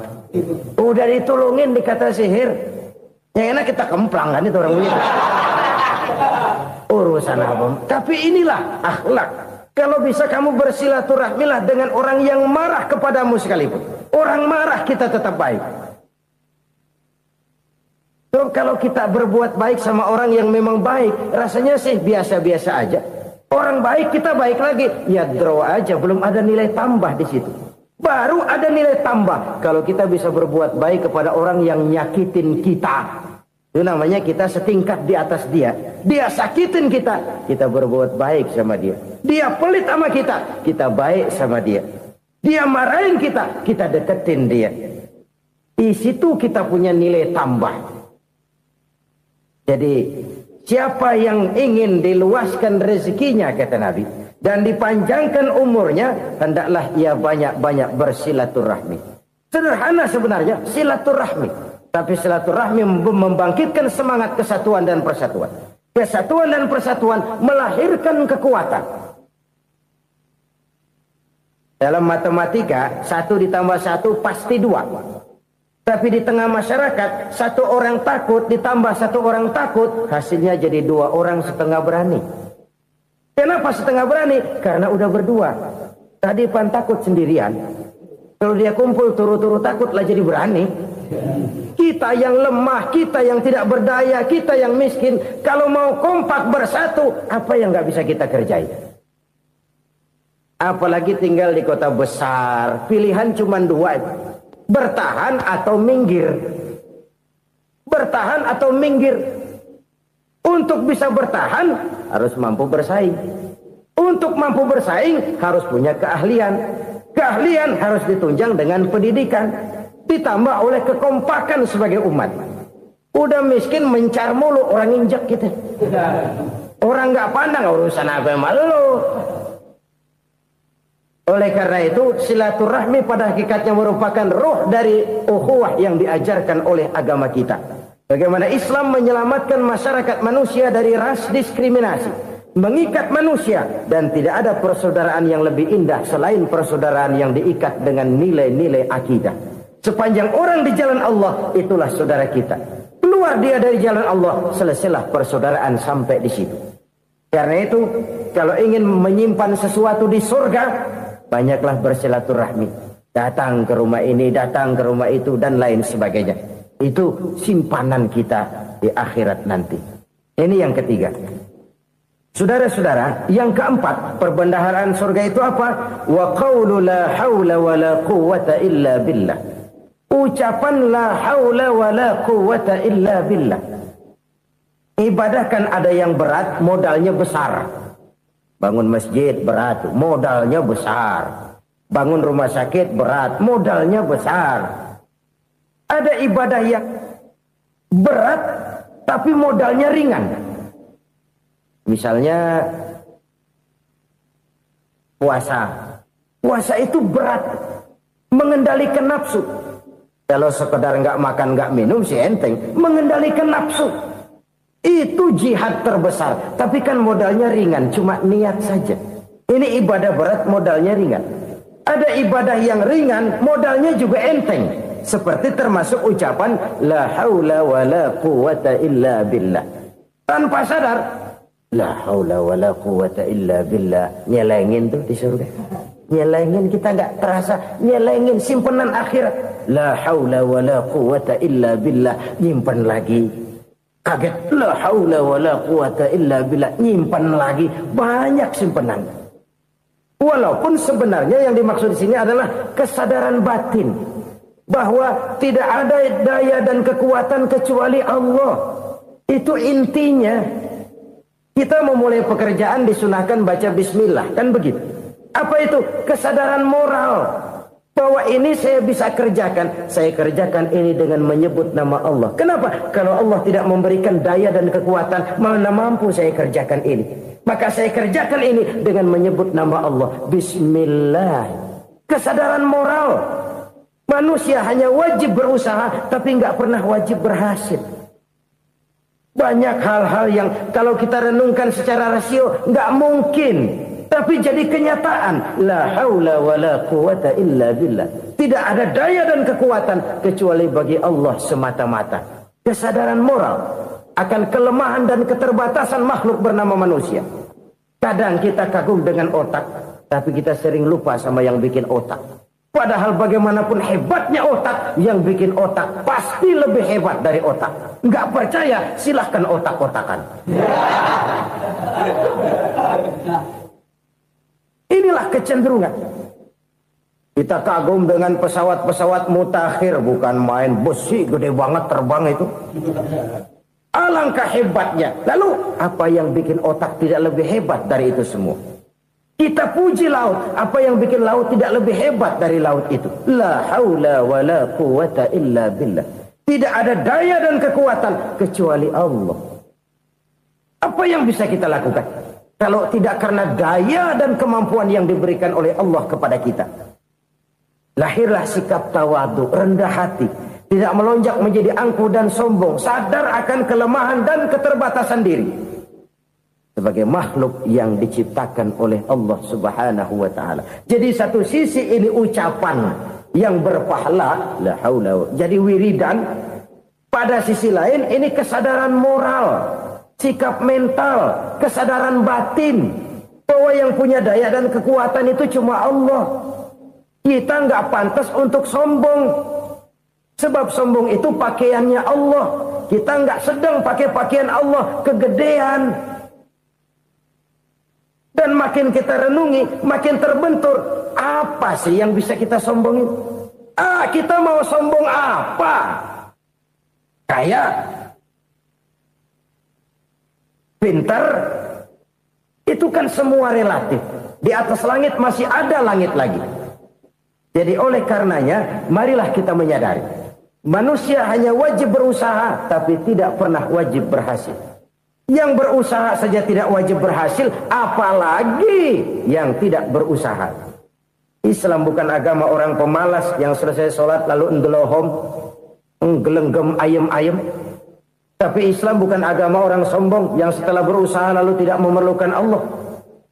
Udah ditolongin dikata sihir. Yang enak kita kemplang kan itu orang begitu. Urusan apa? Tapi inilah akhlak. Kalau bisa kamu bersilaturahmilah dengan orang yang marah kepadamu sekalipun. Orang marah kita tetap baik. So, kalau kita berbuat baik sama orang yang memang baik, rasanya sih biasa-biasa aja. Orang baik kita baik lagi, ya draw aja, belum ada nilai tambah di situ. Baru ada nilai tambah kalau kita bisa berbuat baik kepada orang yang nyakitin kita. Itu namanya kita setingkat di atas dia. Dia sakitin kita, kita berbuat baik sama dia. Dia pelit sama kita, kita baik sama dia. Dia marahin kita, kita deketin dia. Di situ kita punya nilai tambah. Jadi siapa yang ingin diluaskan rezekinya kata Nabi dan dipanjangkan umurnya, hendaklah ia banyak-banyak bersilaturahmi. Sederhana sebenarnya silaturahmi, tapi silaturahmi membangkitkan semangat kesatuan dan persatuan. Kesatuan dan persatuan melahirkan kekuatan. Dalam matematika 1 ditambah 1 pasti 2. Tapi di tengah masyarakat 1 orang takut ditambah 1 orang takut, hasilnya jadi 2 orang setengah berani. Kenapa setengah berani? Karena udah berdua. Tadi pan takut sendirian. Kalau dia kumpul turu-turu takutlah jadi berani. Kita yang lemah, kita yang tidak berdaya, kita yang miskin, kalau mau kompak bersatu, apa yang nggak bisa kita kerjain? Apalagi tinggal di kota besar, pilihan cuma 2. Bertahan atau minggir. Bertahan atau minggir. Untuk bisa bertahan harus mampu bersaing. Untuk mampu bersaing harus punya keahlian. Keahlian harus ditunjang dengan pendidikan, ditambah oleh kekompakan sebagai umat. Udah miskin mencar mulu, orang injak kita. Orang nggak pandang urusan apa yang malu. Oleh karena itu silaturahmi pada hakikatnya merupakan roh dari ukhuwah yang diajarkan oleh agama kita. Bagaimana Islam menyelamatkan masyarakat manusia dari ras diskriminasi, mengikat manusia, dan tidak ada persaudaraan yang lebih indah selain persaudaraan yang diikat dengan nilai-nilai akidah. Sepanjang orang di jalan Allah, itulah saudara kita. Keluar dia dari jalan Allah, selesailah persaudaraan sampai di situ. Karena itu, kalau ingin menyimpan sesuatu di surga, banyaklah bersilaturahmi. Datang ke rumah ini, datang ke rumah itu, dan lain sebagainya. Itu simpanan kita di akhirat nanti. Ini yang ketiga. Saudara-saudara, yang keempat, perbendaharaan surga itu apa? Wa qawlu la hawla wa la quwwata illa billah. Ucapan la hawla wa la quwwata illa billah. Ibadah kan ada yang berat, modalnya besar. Bangun masjid berat, modalnya besar. Bangun rumah sakit berat, modalnya besar. Ada ibadah yang berat, tapi modalnya ringan. Misalnya puasa. Puasa itu berat, mengendalikan nafsu. Kalau sekedar nggak makan nggak minum sih enteng, mengendalikan nafsu itu jihad terbesar. Tapi kan modalnya ringan, cuma niat saja. Ini ibadah berat, modalnya ringan. Ada ibadah yang ringan, modalnya juga enteng. Seperti termasuk ucapan la haula wa la quwwata illa billah. Tanpa sadar, la haula wa la quwwata illa billah. Nyelengin tuh di surga. Nyelengin, kita nggak terasa. Nyelengin simpenan akhirat. La haula wa la quwwata illa billah. Nyimpan lagi. Kaget, la haula wa la quwwata illa billah. Nyimpan lagi. Banyak simpanan. Walaupun sebenarnya yang dimaksud di sini adalah kesadaran batin. Bahwa tidak ada daya dan kekuatan kecuali Allah. Itu intinya. Kita memulai pekerjaan disunahkan baca bismillah. Kan begitu. Apa itu? Kesadaran moral. Bahwa ini saya bisa kerjakan. Saya kerjakan ini dengan menyebut nama Allah. Kenapa? Kalau Allah tidak memberikan daya dan kekuatan, mana mampu saya kerjakan ini. Maka saya kerjakan ini dengan menyebut nama Allah. Bismillah. Kesadaran moral. Manusia hanya wajib berusaha, tapi nggak pernah wajib berhasil. Banyak hal-hal yang kalau kita renungkan secara rasio nggak mungkin, tapi jadi kenyataan. La haula wala quwata illa billah. Tidak ada daya dan kekuatan kecuali bagi Allah semata-mata. Kesadaran moral akan kelemahan dan keterbatasan makhluk bernama manusia. Kadang kita kagum dengan otak, tapi kita sering lupa sama yang bikin otak. Padahal bagaimanapun hebatnya otak, yang bikin otak pasti lebih hebat dari otak. Nggak percaya, silahkan otak-otakan. Inilah kecenderungan. Kita kagum dengan pesawat-pesawat mutakhir, bukan main, besi gede banget terbang itu. Alangkah hebatnya. Lalu apa yang bikin otak tidak lebih hebat dari itu semua? Kita puji laut, apa yang bikin laut tidak lebih hebat dari laut itu? La haula wala quwata illa billah. Tidak ada daya dan kekuatan kecuali Allah. Apa yang bisa kita lakukan kalau tidak karena daya dan kemampuan yang diberikan oleh Allah kepada kita? Lahirlah sikap tawadu, rendah hati, tidak melonjak menjadi angkuh dan sombong, sadar akan kelemahan dan keterbatasan diri. Sebagai makhluk yang diciptakan oleh Allah Subhanahu wa ta'ala. Jadi satu sisi ini ucapan yang berpahala, la haula, jadi wiridan. Pada sisi lain ini kesadaran moral, sikap mental, kesadaran batin, bahwa yang punya daya dan kekuatan itu cuma Allah. Kita nggak pantas untuk sombong, sebab sombong itu pakaiannya Allah. Kita nggak sedang pakai pakaian Allah, kegedean. Dan makin kita renungi, makin terbentur. Apa sih yang bisa kita sombongin? Kita mau sombong apa? Kaya, pintar, itu kan semua relatif. Di atas langit masih ada langit lagi. Jadi oleh karenanya, marilah kita menyadari. Manusia hanya wajib berusaha, tapi tidak pernah wajib berhasil. Yang berusaha saja tidak wajib berhasil, apalagi yang tidak berusaha. Islam bukan agama orang pemalas yang selesai sholat lalu enggelohom, enggelenggem ayem-ayem. Tapi Islam bukan agama orang sombong yang setelah berusaha lalu tidak memerlukan Allah.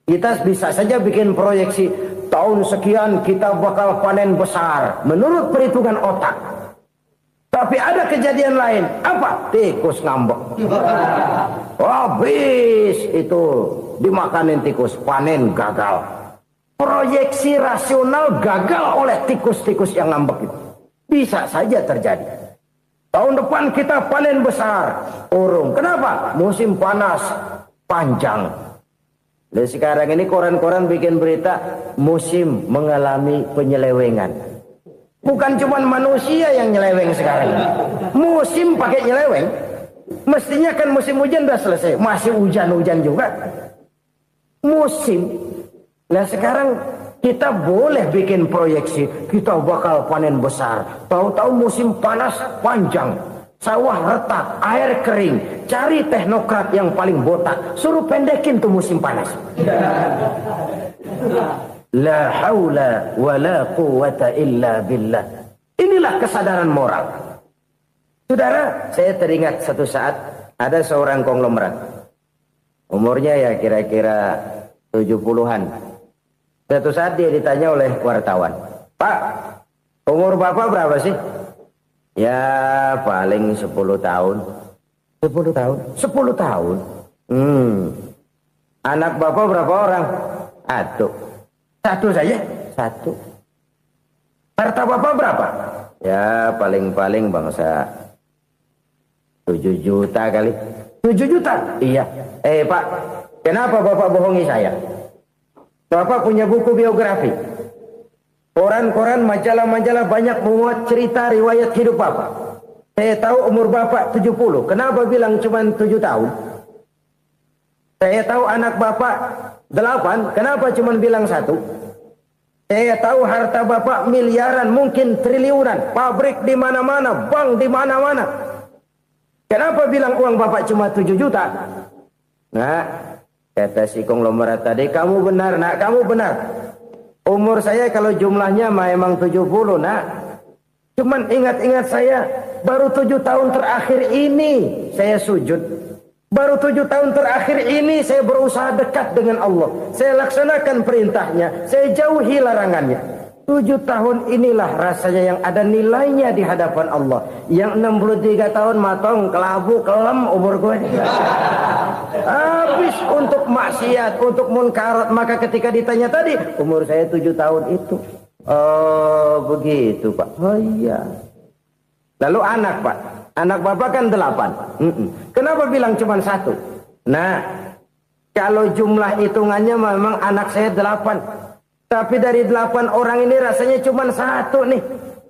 Kita bisa saja bikin proyeksi, tahun sekian kita bakal panen besar menurut perhitungan otak. Tapi ada kejadian lain. Apa? Tikus ngambek. Habis itu dimakanin tikus, panen gagal. Proyeksi rasional gagal oleh tikus-tikus yang ngambek itu. Bisa saja terjadi. Tahun depan kita panen besar, urung. Kenapa? Musim panas panjang. Dan sekarang ini koran-koran bikin berita musim mengalami penyelewengan. Bukan cuma manusia yang nyeleweng sekarang. Musim pakai nyeleweng. Mestinya kan musim hujan udah selesai. Masih hujan-hujan juga. Musim. Nah sekarang kita boleh bikin proyeksi. Kita bakal panen besar. Tahu-tahu musim panas panjang. Sawah retak, air kering. Cari teknokrat yang paling botak. Suruh pendekin tuh musim panas. La haula wa la quwata illa billah. Inilah kesadaran moral. Saudara, saya teringat satu saat ada seorang konglomerat. Umurnya ya kira-kira 70-an. Satu saat dia ditanya oleh wartawan, "Pak, umur Bapak berapa sih?" "Ya paling 10 tahun." 10 tahun? 10 tahun? Anak Bapak berapa orang? Satu saja? Satu. Harta Bapak berapa? Ya paling-paling bangsa 7 juta kali. 7 juta? Iya. Pak, kenapa Bapak bohongi saya? Bapak punya buku biografi. Koran-koran, majalah-majalah banyak memuat cerita riwayat hidup Bapak. Saya tahu umur Bapak 70. Kenapa bilang cuma 7 tahun? Saya tahu anak Bapak 8. Kenapa cuma bilang 1? Saya tahu harta bapak miliaran, mungkin triliunan, pabrik di mana-mana, bank di mana-mana. Kenapa bilang uang bapak cuma 7 juta? Nah, kata si konglomerat tadi, kamu benar nak, kamu benar. Umur saya kalau jumlahnya memang 70 nak. Cuman ingat-ingat saya, baru 7 tahun terakhir ini saya sujud. Baru 7 tahun terakhir ini saya berusaha dekat dengan Allah. Saya laksanakan perintahnya, saya jauhi larangannya. 7 tahun inilah rasanya yang ada nilainya di hadapan Allah. Yang 63 tahun matong, kelabu, kelem umur gue. Habis untuk maksiat, untuk munkarat. Maka ketika ditanya tadi, umur saya 7 tahun itu. Oh begitu Pak. Oh iya. Lalu anak Pak. Anak bapak kan 8. Kenapa bilang cuma 1? Nah, kalau jumlah hitungannya memang anak saya 8. Tapi dari 8 orang ini rasanya cuma 1 nih.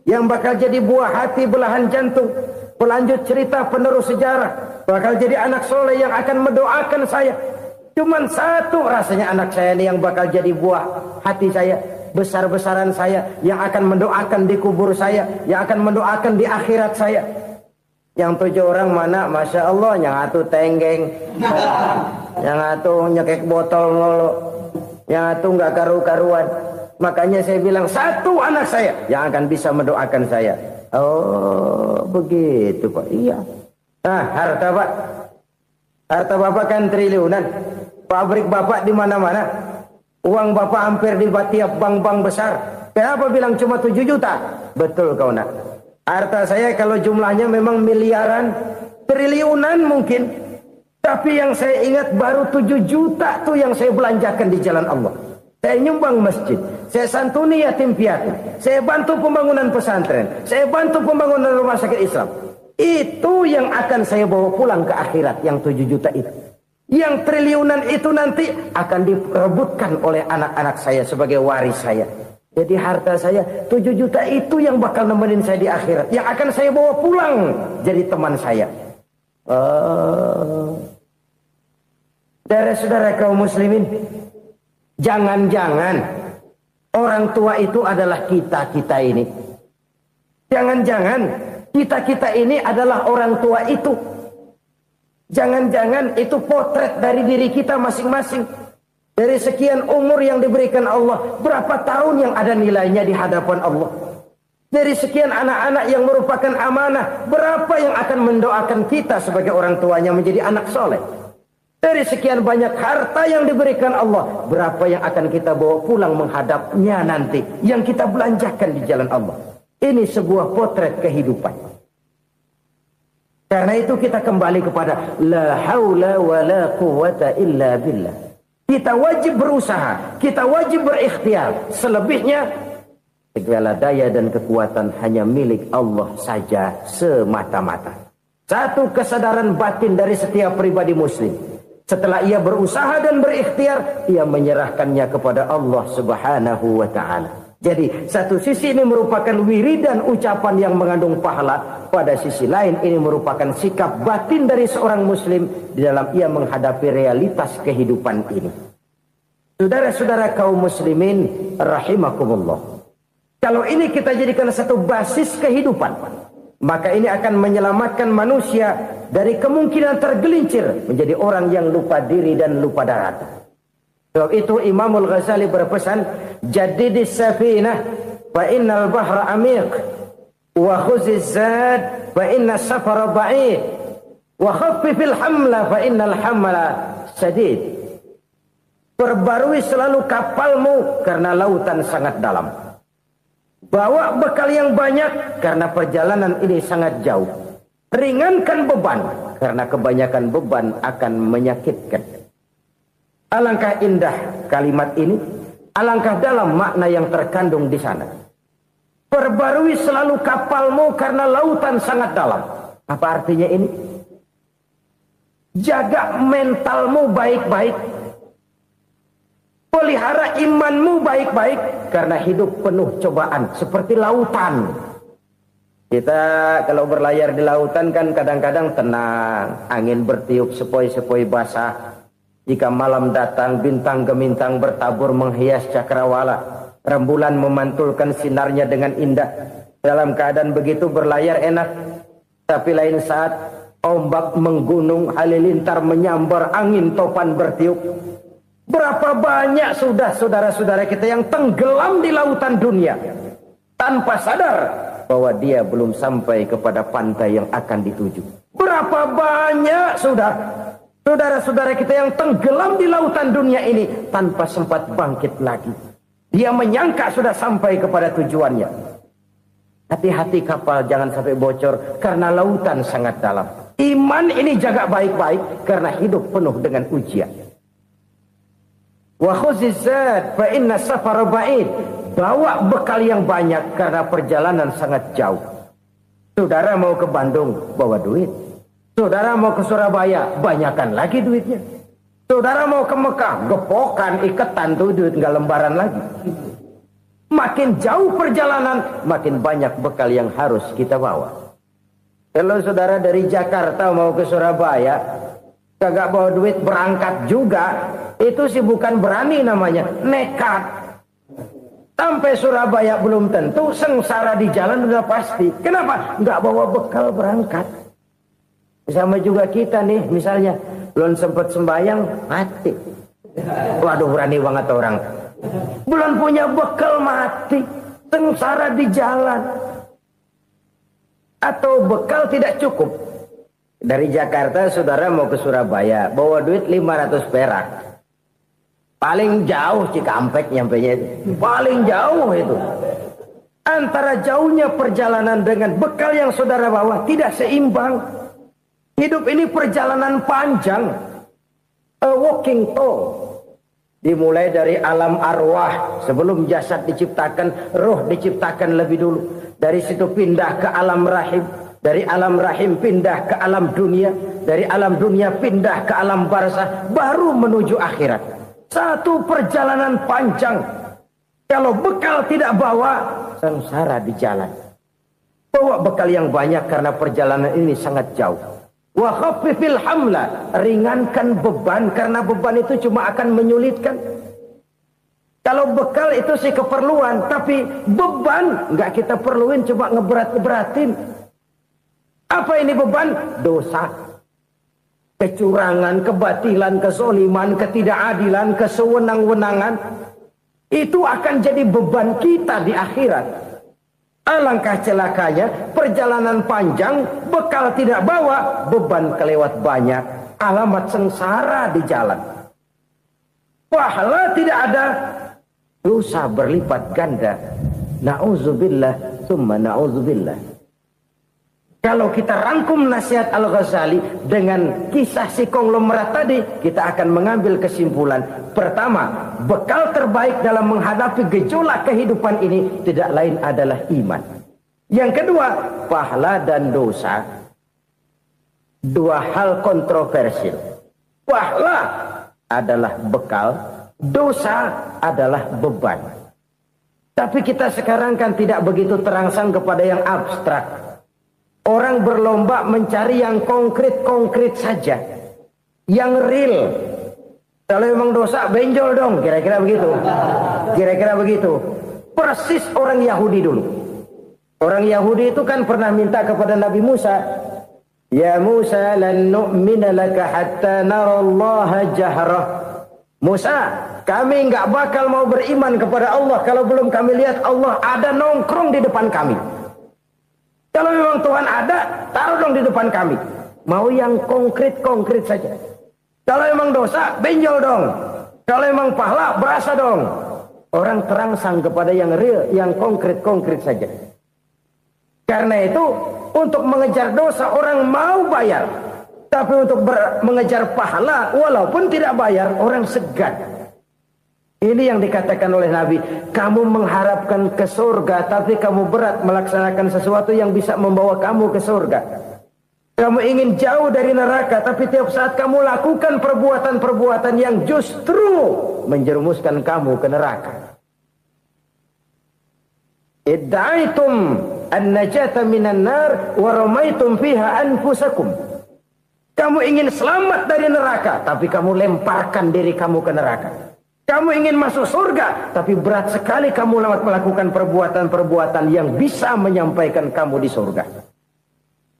Yang bakal jadi buah hati, belahan jantung. Pelanjut cerita, penerus sejarah. Bakal jadi anak soleh yang akan mendoakan saya. Cuma 1 rasanya anak saya ini yang bakal jadi buah hati saya. Besar-besaran saya. Yang akan mendoakan di kubur saya. Yang akan mendoakan di akhirat saya. Yang 7 orang mana, Masya Allah, yang atu tenggeng, yang atu nyekek botol ngolo, yang atu nggak karu-karuan. Makanya saya bilang 1 anak saya yang akan bisa mendoakan saya. Oh begitu Pak. Iya. Nah harta Pak, harta bapak kan triliunan, pabrik bapak di mana-mana, uang bapak hampir di tiap bank-bank besar. Kenapa bilang cuma 7 juta? Betul kau nak. Harta saya kalau jumlahnya memang miliaran, triliunan mungkin. Tapi yang saya ingat baru 7 juta tuh yang saya belanjakan di jalan Allah. Saya nyumbang masjid, saya santuni yatim piatu, saya bantu pembangunan pesantren, saya bantu pembangunan rumah sakit Islam. Itu yang akan saya bawa pulang ke akhirat, yang 7 juta itu. Yang triliunan itu nanti akan diperebutkan oleh anak-anak saya sebagai waris saya. Jadi harta saya 7 juta itu yang bakal nemenin saya di akhirat. Yang akan saya bawa pulang jadi teman saya. Saudara-saudara kaum muslimin, jangan-jangan orang tua itu adalah kita-kita ini. Jangan-jangan kita-kita ini adalah orang tua itu. Jangan-jangan itu potret dari diri kita masing-masing. Dari sekian umur yang diberikan Allah, berapa tahun yang ada nilainya di hadapan Allah? Dari sekian anak-anak yang merupakan amanah, berapa yang akan mendoakan kita sebagai orang tuanya menjadi anak soleh? Dari sekian banyak harta yang diberikan Allah, berapa yang akan kita bawa pulang menghadapnya nanti, yang kita belanjakan di jalan Allah? Ini sebuah potret kehidupan. Karena itu kita kembali kepada la haula wa la quwwata illa billah. Kita wajib berusaha, kita wajib berikhtiar. Selebihnya, segala daya dan kekuatan hanya milik Allah saja semata-mata. Satu kesadaran batin dari setiap pribadi muslim. Setelah ia berusaha dan berikhtiar, ia menyerahkannya kepada Allah Subhanahu wa ta'ala. Jadi, satu sisi ini merupakan wiridan ucapan yang mengandung pahala. Pada sisi lain, ini merupakan sikap batin dari seorang muslim di dalam ia menghadapi realitas kehidupan ini. Saudara-saudara kaum muslimin, rahimakumullah. Kalau ini kita jadikan satu basis kehidupan, maka ini akan menyelamatkan manusia dari kemungkinan tergelincir menjadi orang yang lupa diri dan lupa darat. Sebab itu Imamul Ghazali berpesan, jadidis safinah fa innal bahra amiq wa khuziz zad fa inna safara ba'id wa khaffifil hamla fa innal hamla sadid. Perbarui selalu kapalmu karena lautan sangat dalam. Bawa bekal yang banyak karena perjalanan ini sangat jauh. Ringankan beban karena kebanyakan beban akan menyakitkan. Alangkah indah kalimat ini, alangkah dalam makna yang terkandung di sana. Perbarui selalu kapalmu karena lautan sangat dalam. Apa artinya ini? Jaga mentalmu baik-baik. Pelihara imanmu baik-baik karena hidup penuh cobaan seperti lautan. Kita kalau berlayar di lautan kan kadang-kadang tenang, angin bertiup sepoi-sepoi basah. Jika malam datang bintang gemintang bertabur menghias cakrawala. Rembulan memantulkan sinarnya dengan indah. Dalam keadaan begitu berlayar enak. Tapi lain saat ombak menggunung, halilintar menyambar, angin topan bertiup. Berapa banyak sudah saudara-saudara kita yang tenggelam di lautan dunia tanpa sadar bahwa dia belum sampai kepada pantai yang akan dituju. Berapa banyak sudah saudara-saudara kita yang tenggelam di lautan dunia ini tanpa sempat bangkit lagi. Dia menyangka sudah sampai kepada tujuannya. Hati-hati kapal jangan sampai bocor karena lautan sangat dalam. Iman ini jaga baik-baik karena hidup penuh dengan ujian. Wa khuzizat fa inna safar ba'id. Bawa bekal yang banyak karena perjalanan sangat jauh. Saudara mau ke Bandung, bawa duit. Saudara mau ke Surabaya, banyakan lagi duitnya. Saudara mau ke Mekah, gepokan, iketan tuh duit nggak lembaran lagi. Makin jauh perjalanan, makin banyak bekal yang harus kita bawa. Kalau saudara dari Jakarta mau ke Surabaya, kagak bawa duit berangkat juga, itu sih bukan berani namanya, nekat. Sampai Surabaya belum tentu, sengsara di jalan udah pasti. Kenapa? Nggak bawa bekal berangkat. Sama juga kita nih, misalnya belum sempat sembahyang, mati. Waduh, berani banget orang. Belum punya bekal, mati. Sengsara di jalan. Atau bekal tidak cukup. Dari Jakarta saudara mau ke Surabaya, bawa duit 500 perak. Paling jauh Cikampek nyampenya itu. Paling jauh itu. Antara jauhnya perjalanan dengan bekal yang saudara bawa tidak seimbang. Hidup ini perjalanan panjang. A walking tour. Dimulai dari alam arwah. Sebelum jasad diciptakan, roh diciptakan lebih dulu. Dari situ pindah ke alam rahim. Dari alam rahim pindah ke alam dunia. Dari alam dunia pindah ke alam barzah. Baru menuju akhirat. Satu perjalanan panjang. Kalau bekal tidak bawa, sengsara di jalan. Bawa bekal yang banyak karena perjalanan ini sangat jauh. Wa khaffifil hamla, ringankan beban karena beban itu cuma akan menyulitkan. Kalau bekal itu sih keperluan, tapi beban nggak kita perluin, cuma ngeberat-ngeberatin. Apa ini beban? Dosa, kecurangan, kebatilan, kezoliman, ketidakadilan, kesewenang-wenangan. Itu akan jadi beban kita di akhirat. Alangkah celakanya, perjalanan panjang, bekal tidak bawa, beban kelewat banyak, alamat sengsara di jalan. Pahala tidak ada, dosa berlipat ganda. Na'udzubillah, summa na'udzubillah. Kalau kita rangkum nasihat Al-Ghazali dengan kisah si konglomerat tadi, kita akan mengambil kesimpulan. Pertama, bekal terbaik dalam menghadapi gejolak kehidupan ini tidak lain adalah iman. Yang kedua, pahala dan dosa. Dua hal kontroversial. Pahala adalah bekal, dosa adalah beban. Tapi kita sekarang kan tidak begitu terangsang kepada yang abstrak. Orang berlomba mencari yang konkret-konkret saja. Yang real. Kalau memang dosa, benjol dong. Kira-kira begitu. Kira-kira begitu. Persis orang Yahudi dulu. Orang Yahudi itu kan pernah minta kepada Nabi Musa. Ya Musa, lan nu'mina laka hatta narallaha jahrah. Musa, kami nggak bakal mau beriman kepada Allah kalau belum kami lihat Allah ada nongkrong di depan kami. Kalau memang Tuhan ada, taruh dong di depan kami. Mau yang konkret-konkret saja. Kalau memang dosa, benjol dong. Kalau memang pahala, berasa dong. Orang terangsang kepada yang real, yang konkret-konkret saja. Karena itu, untuk mengejar dosa, orang mau bayar. Tapi untuk mengejar pahala, walaupun tidak bayar, orang segan. Ini yang dikatakan oleh Nabi, kamu mengharapkan ke surga, tapi kamu berat melaksanakan sesuatu yang bisa membawa kamu ke surga. Kamu ingin jauh dari neraka, tapi tiap saat kamu lakukan perbuatan-perbuatan yang justru menjerumuskan kamu ke neraka. Idda'aitum an-najata minan nar wa ramaitum fiha anfusakum. Kamu ingin selamat dari neraka, tapi kamu lemparkan diri kamu ke neraka. Kamu ingin masuk surga, tapi berat sekali kamu melakukan perbuatan-perbuatan yang bisa menyampaikan kamu di surga.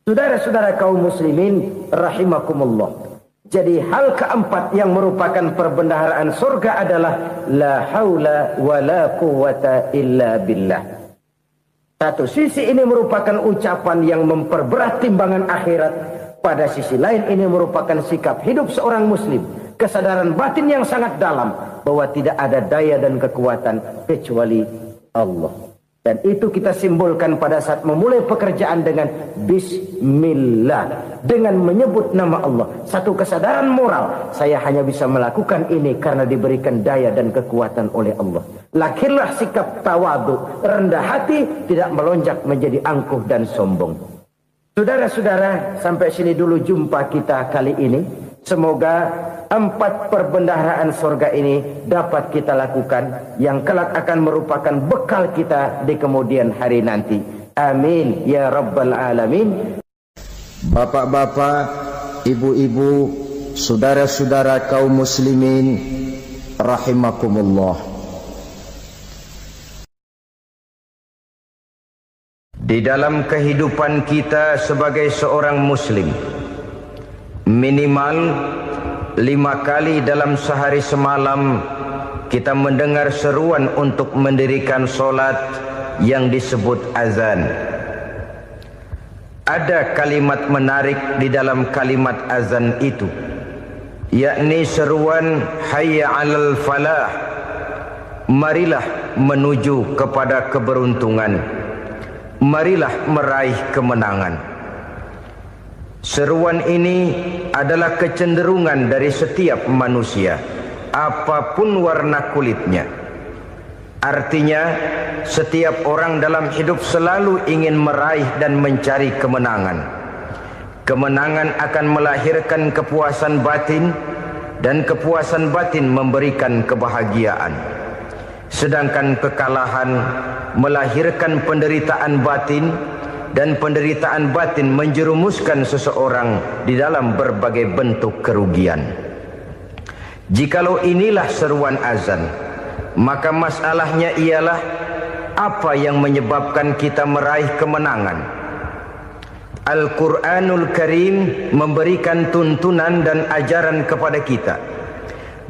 Saudara-saudara kaum muslimin rahimakumullah. Jadi hal keempat yang merupakan perbendaharaan surga adalah la haula wa la quwwata illa billah. Satu sisi ini merupakan ucapan yang memperberat timbangan akhirat. Pada sisi lain ini merupakan sikap hidup seorang muslim. Kesadaran batin yang sangat dalam bahwa tidak ada daya dan kekuatan kecuali Allah. Dan itu kita simbolkan pada saat memulai pekerjaan dengan Bismillah. Dengan menyebut nama Allah. Satu kesadaran moral. Saya hanya bisa melakukan ini karena diberikan daya dan kekuatan oleh Allah. Lahirlah sikap tawadu, rendah hati, tidak melonjak menjadi angkuh dan sombong. Saudara-saudara, sampai sini dulu jumpa kita kali ini. Semoga 4 perbendaharaan surga ini dapat kita lakukan, yang kelak akan merupakan bekal kita di kemudian hari nanti. Amin ya rabbal alamin. Bapak-bapak, ibu-ibu, saudara-saudara kaum muslimin rahimakumullah. Di dalam kehidupan kita sebagai seorang muslim, minimal 5 kali dalam sehari semalam kita mendengar seruan untuk mendirikan solat yang disebut azan. Ada kalimat menarik di dalam kalimat azan itu, yakni seruan hayya 'alal falah, marilah menuju kepada keberuntungan, marilah meraih kemenangan. Seruan ini adalah kecenderungan dari setiap manusia, apapun warna kulitnya. Artinya, setiap orang dalam hidup selalu ingin meraih dan mencari kemenangan. Kemenangan akan melahirkan kepuasan batin, dan kepuasan batin memberikan kebahagiaan. Sedangkan kekalahan melahirkan penderitaan batin, dan penderitaan batin menjerumuskan seseorang di dalam berbagai bentuk kerugian. Jikalau inilah seruan azan, maka masalahnya ialah apa yang menyebabkan kita meraih kemenangan. Al-Quranul Karim memberikan tuntunan dan ajaran kepada kita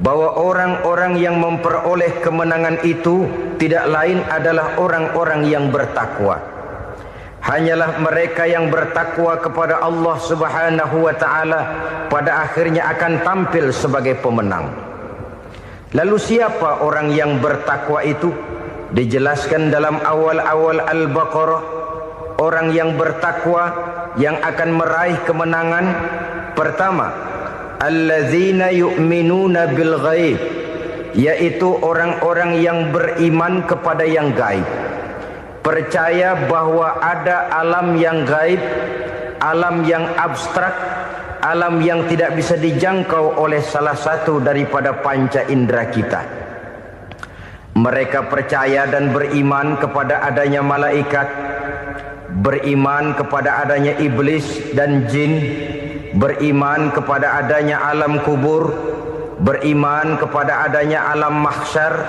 bahwa orang-orang yang memperoleh kemenangan itu tidak lain adalah orang-orang yang bertakwa. Hanyalah mereka yang bertakwa kepada Allah Subhanahu wa ta'ala pada akhirnya akan tampil sebagai pemenang. Lalu siapa orang yang bertakwa itu? Dijelaskan dalam awal-awal Al-Baqarah, orang yang bertakwa yang akan meraih kemenangan. Pertama, allazina yu'minuna bil ghaib, yaitu orang-orang yang beriman kepada yang gaib. Percaya bahwa ada alam yang gaib, alam yang abstrak, alam yang tidak bisa dijangkau oleh salah satu daripada panca indera kita. Mereka percaya dan beriman kepada adanya malaikat, beriman kepada adanya iblis dan jin, beriman kepada adanya alam kubur, beriman kepada adanya alam mahsyar,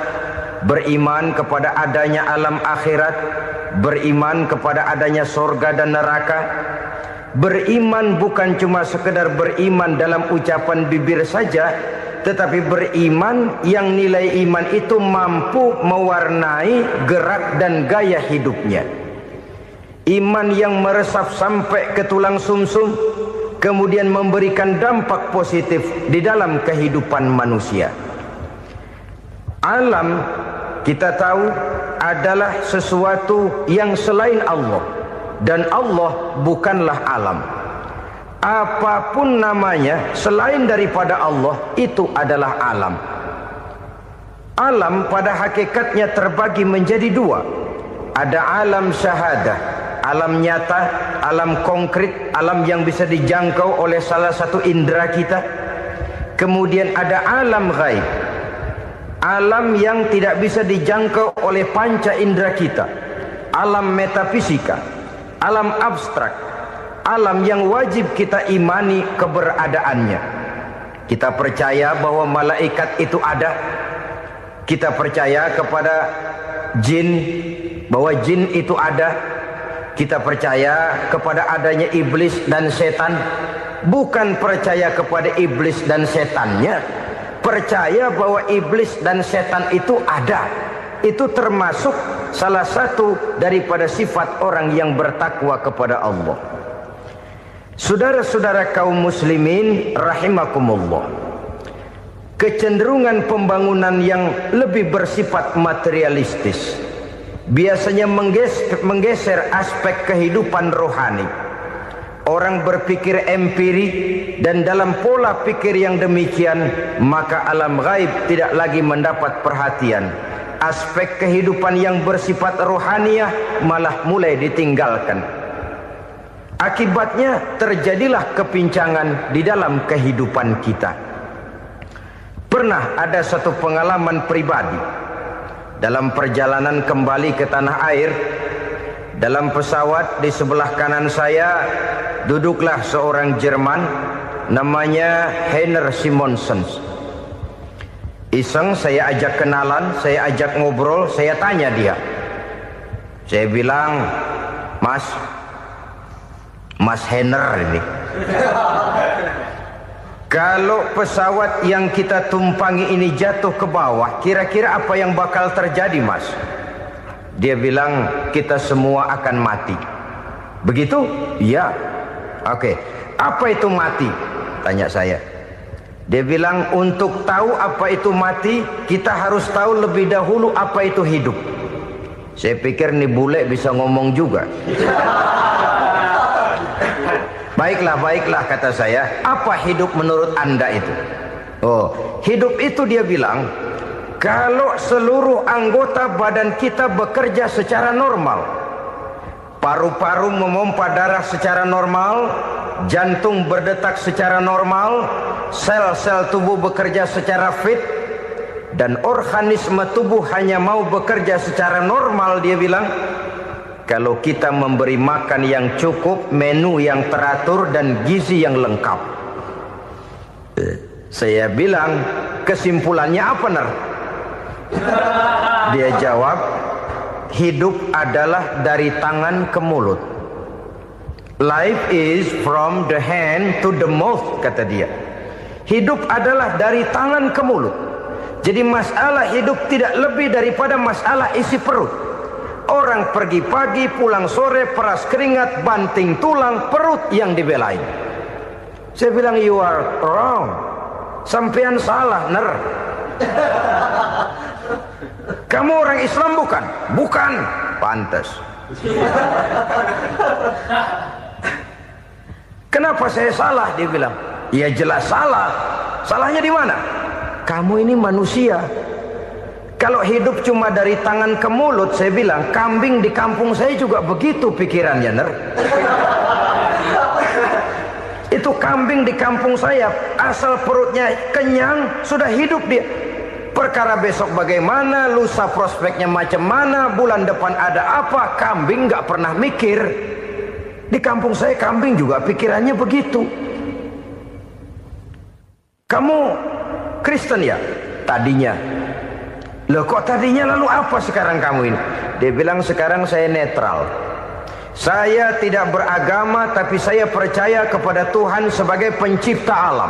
beriman kepada adanya alam akhirat, beriman kepada adanya surga dan neraka. Beriman bukan cuma sekedar beriman dalam ucapan bibir saja, tetapi beriman yang nilai iman itu mampu mewarnai gerak dan gaya hidupnya. Iman yang meresap sampai ke tulang sumsum, kemudian memberikan dampak positif di dalam kehidupan manusia. Alam, kita tahu, adalah sesuatu yang selain Allah, dan Allah bukanlah alam. Apapun namanya selain daripada Allah, itu adalah alam. Alam pada hakikatnya terbagi menjadi 2. Ada alam syahadah, alam nyata, alam konkret, alam yang bisa dijangkau oleh salah satu indera kita. Kemudian ada alam ghaib, alam yang tidak bisa dijangkau oleh panca indera kita, alam metafisika, alam abstrak, alam yang wajib kita imani keberadaannya. Kita percaya bahwa malaikat itu ada, Kita percaya kepada jin, bahwa jin itu ada. Kita percaya kepada adanya iblis dan setan. Bukan percaya kepada iblis dan setannya, percaya bahwa iblis dan setan itu ada. Itu termasuk salah satu daripada sifat orang yang bertakwa kepada Allah. Saudara-saudara kaum muslimin rahimakumullah, kecenderungan pembangunan yang lebih bersifat materialistis biasanya menggeser aspek kehidupan rohani. Orang berpikir empiri, dan dalam pola pikir yang demikian maka alam gaib tidak lagi mendapat perhatian. Aspek kehidupan yang bersifat rohaniah malah mulai ditinggalkan. Akibatnya terjadilah kepincangan di dalam kehidupan kita. Pernah ada satu pengalaman pribadi dalam perjalanan kembali ke tanah air. Dalam pesawat di sebelah kanan saya duduklah seorang Jerman, namanya Heiner Simonsen. Iseng saya ajak kenalan, saya ajak ngobrol, saya tanya dia. Saya bilang, Mas Heiner ini, kalau pesawat yang kita tumpangi ini jatuh ke bawah, kira-kira apa yang bakal terjadi, Mas? Dia bilang, kita semua akan mati. Begitu? Iya. Oke. Apa itu mati? Tanya saya. Dia bilang, untuk tahu apa itu mati, kita harus tahu lebih dahulu apa itu hidup. Saya pikir nih bule bisa ngomong juga. Baiklah kata saya. Apa hidup menurut Anda itu? Oh, hidup itu dia bilang, kalau seluruh anggota badan kita bekerja secara normal, paru-paru memompa darah secara normal, jantung berdetak secara normal, sel-sel tubuh bekerja secara fit, dan organisme tubuh hanya mau bekerja secara normal, dia bilang, kalau kita memberi makan yang cukup, menu yang teratur, dan gizi yang lengkap. Saya bilang, kesimpulannya apa, Ner? Dia jawab, hidup adalah dari tangan ke mulut. Life is from the hand to the mouth, kata dia. Hidup adalah dari tangan ke mulut. Jadi masalah hidup tidak lebih daripada masalah isi perut. Orang pergi pagi, pulang sore, peras keringat, banting tulang, perut yang dibelain. Saya bilang, you are wrong. Sampean salah, Ner. Kamu orang Islam bukan? Bukan. Pantas. Kenapa saya salah? Dia bilang. Ya jelas salah. Salahnya di mana? Kamu ini manusia. Kalau hidup cuma dari tangan ke mulut, saya bilang, kambing di kampung saya juga begitu pikirannya, Ner. Itu kambing di kampung saya, asal perutnya kenyang, sudah hidup dia. Perkara besok bagaimana, lusa prospeknya macam mana, bulan depan ada apa, kambing nggak pernah mikir. Di kampung saya kambing juga pikirannya begitu. Kamu Kristen ya? Tadinya. Loh kok tadinya, lalu apa sekarang kamu ini? Dia bilang, sekarang saya netral. Saya tidak beragama, tapi saya percaya kepada Tuhan sebagai pencipta alam.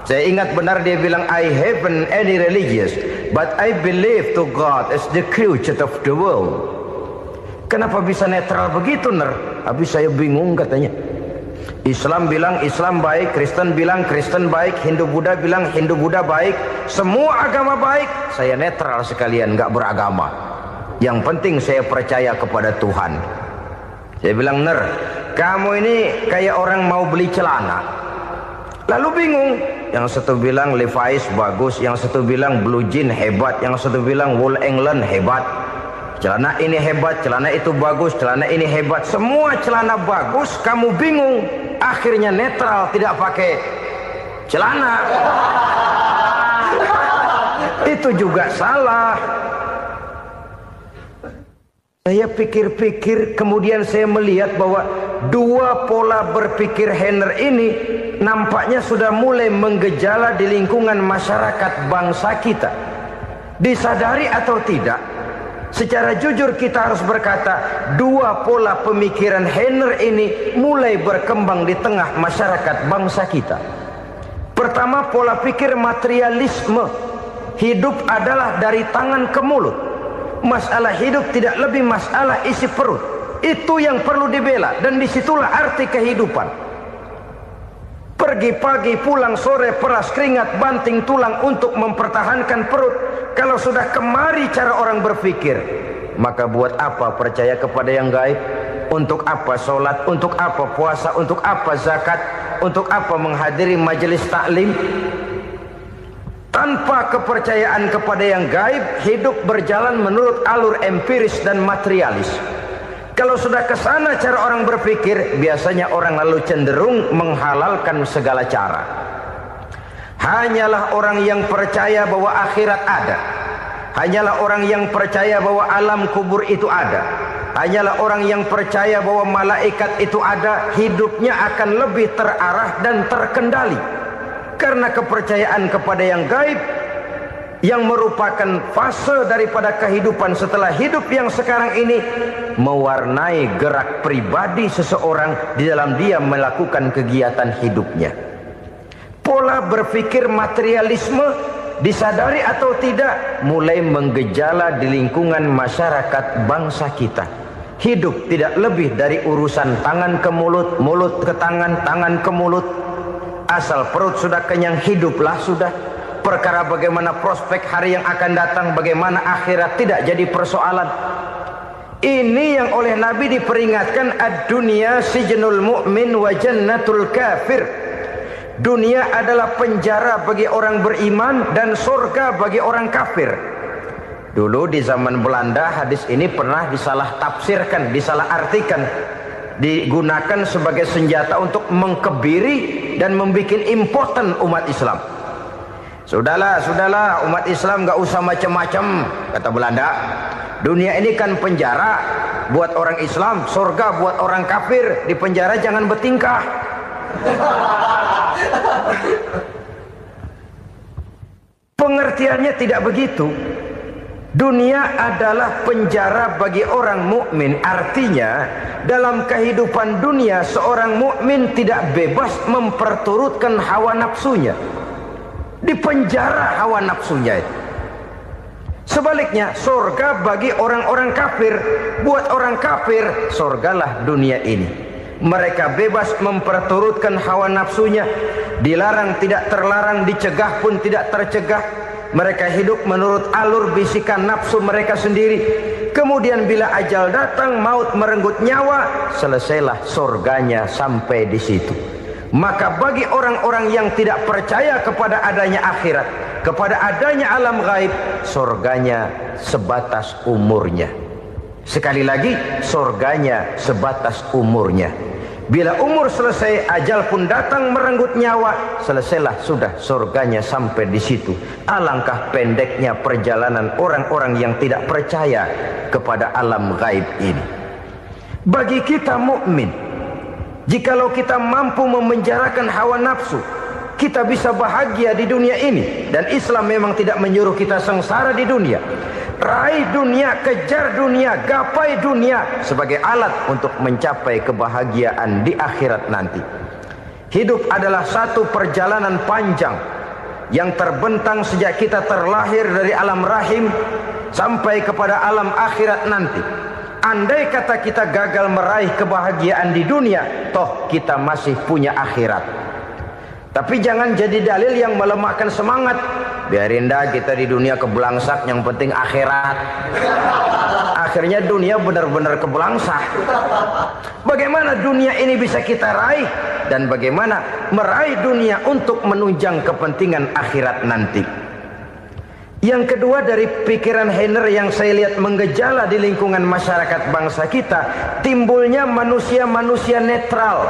Saya ingat benar dia bilang, I haven't any religious, but I believe to God as the creator of the world. Kenapa bisa netral begitu, Ner? Habis saya bingung katanya. Islam bilang Islam baik, Kristen bilang Kristen baik, Hindu Buddha bilang Hindu Buddha baik, semua agama baik. Saya netral sekalian, nggak beragama. Yang penting saya percaya kepada Tuhan. Saya bilang, Ner, kamu ini kayak orang mau beli celana, lalu bingung. Yang satu bilang Levi's bagus, yang satu bilang Blue Jean hebat, yang satu bilang Wool England hebat. Celana ini hebat, celana itu bagus, celana ini hebat. Semua celana bagus, kamu bingung. Akhirnya netral, tidak pakai celana. Itu juga salah. Saya pikir-pikir, kemudian saya melihat bahwa dua pola berpikir Heiner ini nampaknya sudah mulai menggejala di lingkungan masyarakat bangsa kita. Disadari atau tidak, secara jujur kita harus berkata, dua pola pemikiran Heiner ini mulai berkembang di tengah masyarakat bangsa kita. Pertama, pola pikir materialisme. Hidup adalah dari tangan ke mulut. Masalah hidup tidak lebih masalah isi perut. Itu yang perlu dibela, dan disitulah arti kehidupan. Pergi pagi, pulang sore, peras keringat, banting tulang untuk mempertahankan perut. Kalau sudah kemari cara orang berpikir, maka buat apa percaya kepada yang gaib? Untuk apa sholat? Untuk apa puasa? Untuk apa zakat? Untuk apa menghadiri majelis taklim? Tanpa kepercayaan kepada yang gaib, hidup berjalan menurut alur empiris dan materialis. Kalau sudah ke sana cara orang berpikir, biasanya orang lalu cenderung menghalalkan segala cara. Hanyalah orang yang percaya bahwa akhirat ada. Hanyalah orang yang percaya bahwa alam kubur itu ada. Hanyalah orang yang percaya bahwa malaikat itu ada, hidupnya akan lebih terarah dan terkendali. Karena kepercayaan kepada yang gaib, yang merupakan fase daripada kehidupan setelah hidup yang sekarang ini, mewarnai gerak pribadi seseorang di dalam dia melakukan kegiatan hidupnya. Pola berpikir materialisme, disadari atau tidak, mulai menggejala di lingkungan masyarakat bangsa kita. Hidup tidak lebih dari urusan tangan ke mulut, mulut ke tangan, tangan ke mulut. Asal perut sudah kenyang, hiduplah sudah. Perkara bagaimana prospek hari yang akan datang, bagaimana akhirat, tidak jadi persoalan. Ini yang oleh Nabi diperingatkan, ad-dunya sijnul mu'min wa jannatul kafir. Dunia adalah penjara bagi orang beriman dan surga bagi orang kafir. Dulu di zaman Belanda hadis ini pernah disalah tafsirkan, disalah artikan, digunakan sebagai senjata untuk mengkebiri dan membuat impoten umat Islam. Sudahlah umat Islam gak usah macam-macam, kata Belanda. Dunia ini kan penjara buat orang Islam, surga buat orang kafir. Di penjara jangan bertingkah. Pengertiannya tidak begitu. Dunia adalah penjara bagi orang mukmin. Artinya dalam kehidupan dunia seorang mukmin tidak bebas memperturutkan hawa nafsunya. Di penjara hawa nafsunya itu. Sebaliknya surga bagi orang-orang kafir. Buat orang kafir, surgalah dunia ini. Mereka bebas memperturutkan hawa nafsunya. Dilarang tidak terlarang, dicegah pun tidak tercegah. Mereka hidup menurut alur bisikan nafsu mereka sendiri. Kemudian bila ajal datang, maut merenggut nyawa, selesailah surganya sampai di situ. Maka bagi orang-orang yang tidak percaya kepada adanya akhirat, kepada adanya alam gaib, surganya sebatas umurnya. Sekali lagi, surganya sebatas umurnya. Bila umur selesai, ajal pun datang merenggut nyawa, selesailah sudah surganya sampai di situ. Alangkah pendeknya perjalanan orang-orang yang tidak percaya kepada alam gaib ini. Bagi kita mukmin, jikalau kita mampu memenjarakan hawa nafsu, kita bisa bahagia di dunia ini. Dan Islam memang tidak menyuruh kita sengsara di dunia. Raih dunia, kejar dunia, gapai dunia sebagai alat untuk mencapai kebahagiaan di akhirat nanti. Hidup adalah satu perjalanan panjang yang terbentang sejak kita terlahir dari alam rahim sampai kepada alam akhirat nanti. Andai kata kita gagal meraih kebahagiaan di dunia, toh kita masih punya akhirat. Tapi jangan jadi dalil yang melemahkan semangat. Biarin dah kita di dunia kebelangsak, yang penting akhirat. Akhirnya dunia benar-benar kebelangsak. Bagaimana dunia ini bisa kita raih, dan bagaimana meraih dunia untuk menunjang kepentingan akhirat nanti. Yang kedua dari pikiran Heiner yang saya lihat menggejala di lingkungan masyarakat bangsa kita, timbulnya manusia-manusia netral.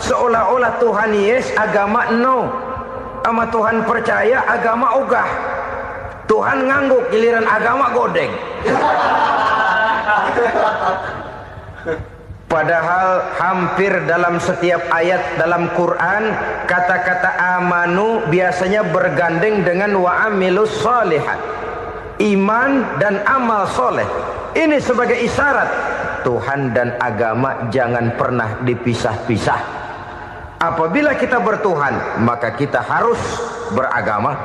Seolah-olah Tuhan yes, agama no. Sama Tuhan percaya, agama ogah. Tuhan ngangguk, giliran agama godeng. Padahal hampir dalam setiap ayat dalam Quran, kata-kata amanu biasanya bergandeng dengan wa amilus shalihat. iman dan amal soleh. Ini sebagai isyarat Tuhan dan agama jangan pernah dipisah-pisah. Apabila kita bertuhan, maka kita harus beragama.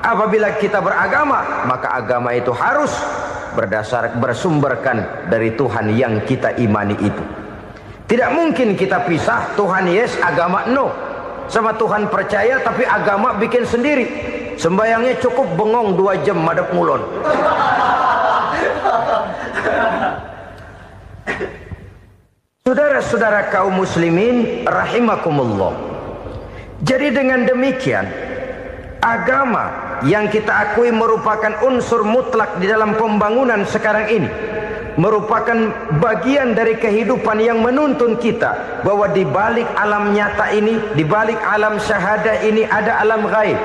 Apabila kita beragama, maka agama itu harus bersumberkan dari Tuhan yang kita imani itu. Tidak mungkin kita pisah, Tuhan yes, agama no. Sama Tuhan percaya tapi agama bikin sendiri. Sembayangnya cukup bengong 2 jam madep ngulon. Saudara-saudara kaum muslimin rahimakumullah. Jadi dengan demikian, agama yang kita akui merupakan unsur mutlak di dalam pembangunan sekarang ini, merupakan bagian dari kehidupan yang menuntun kita bahwa di balik alam nyata ini, di balik alam syahadah ini ada alam gaib.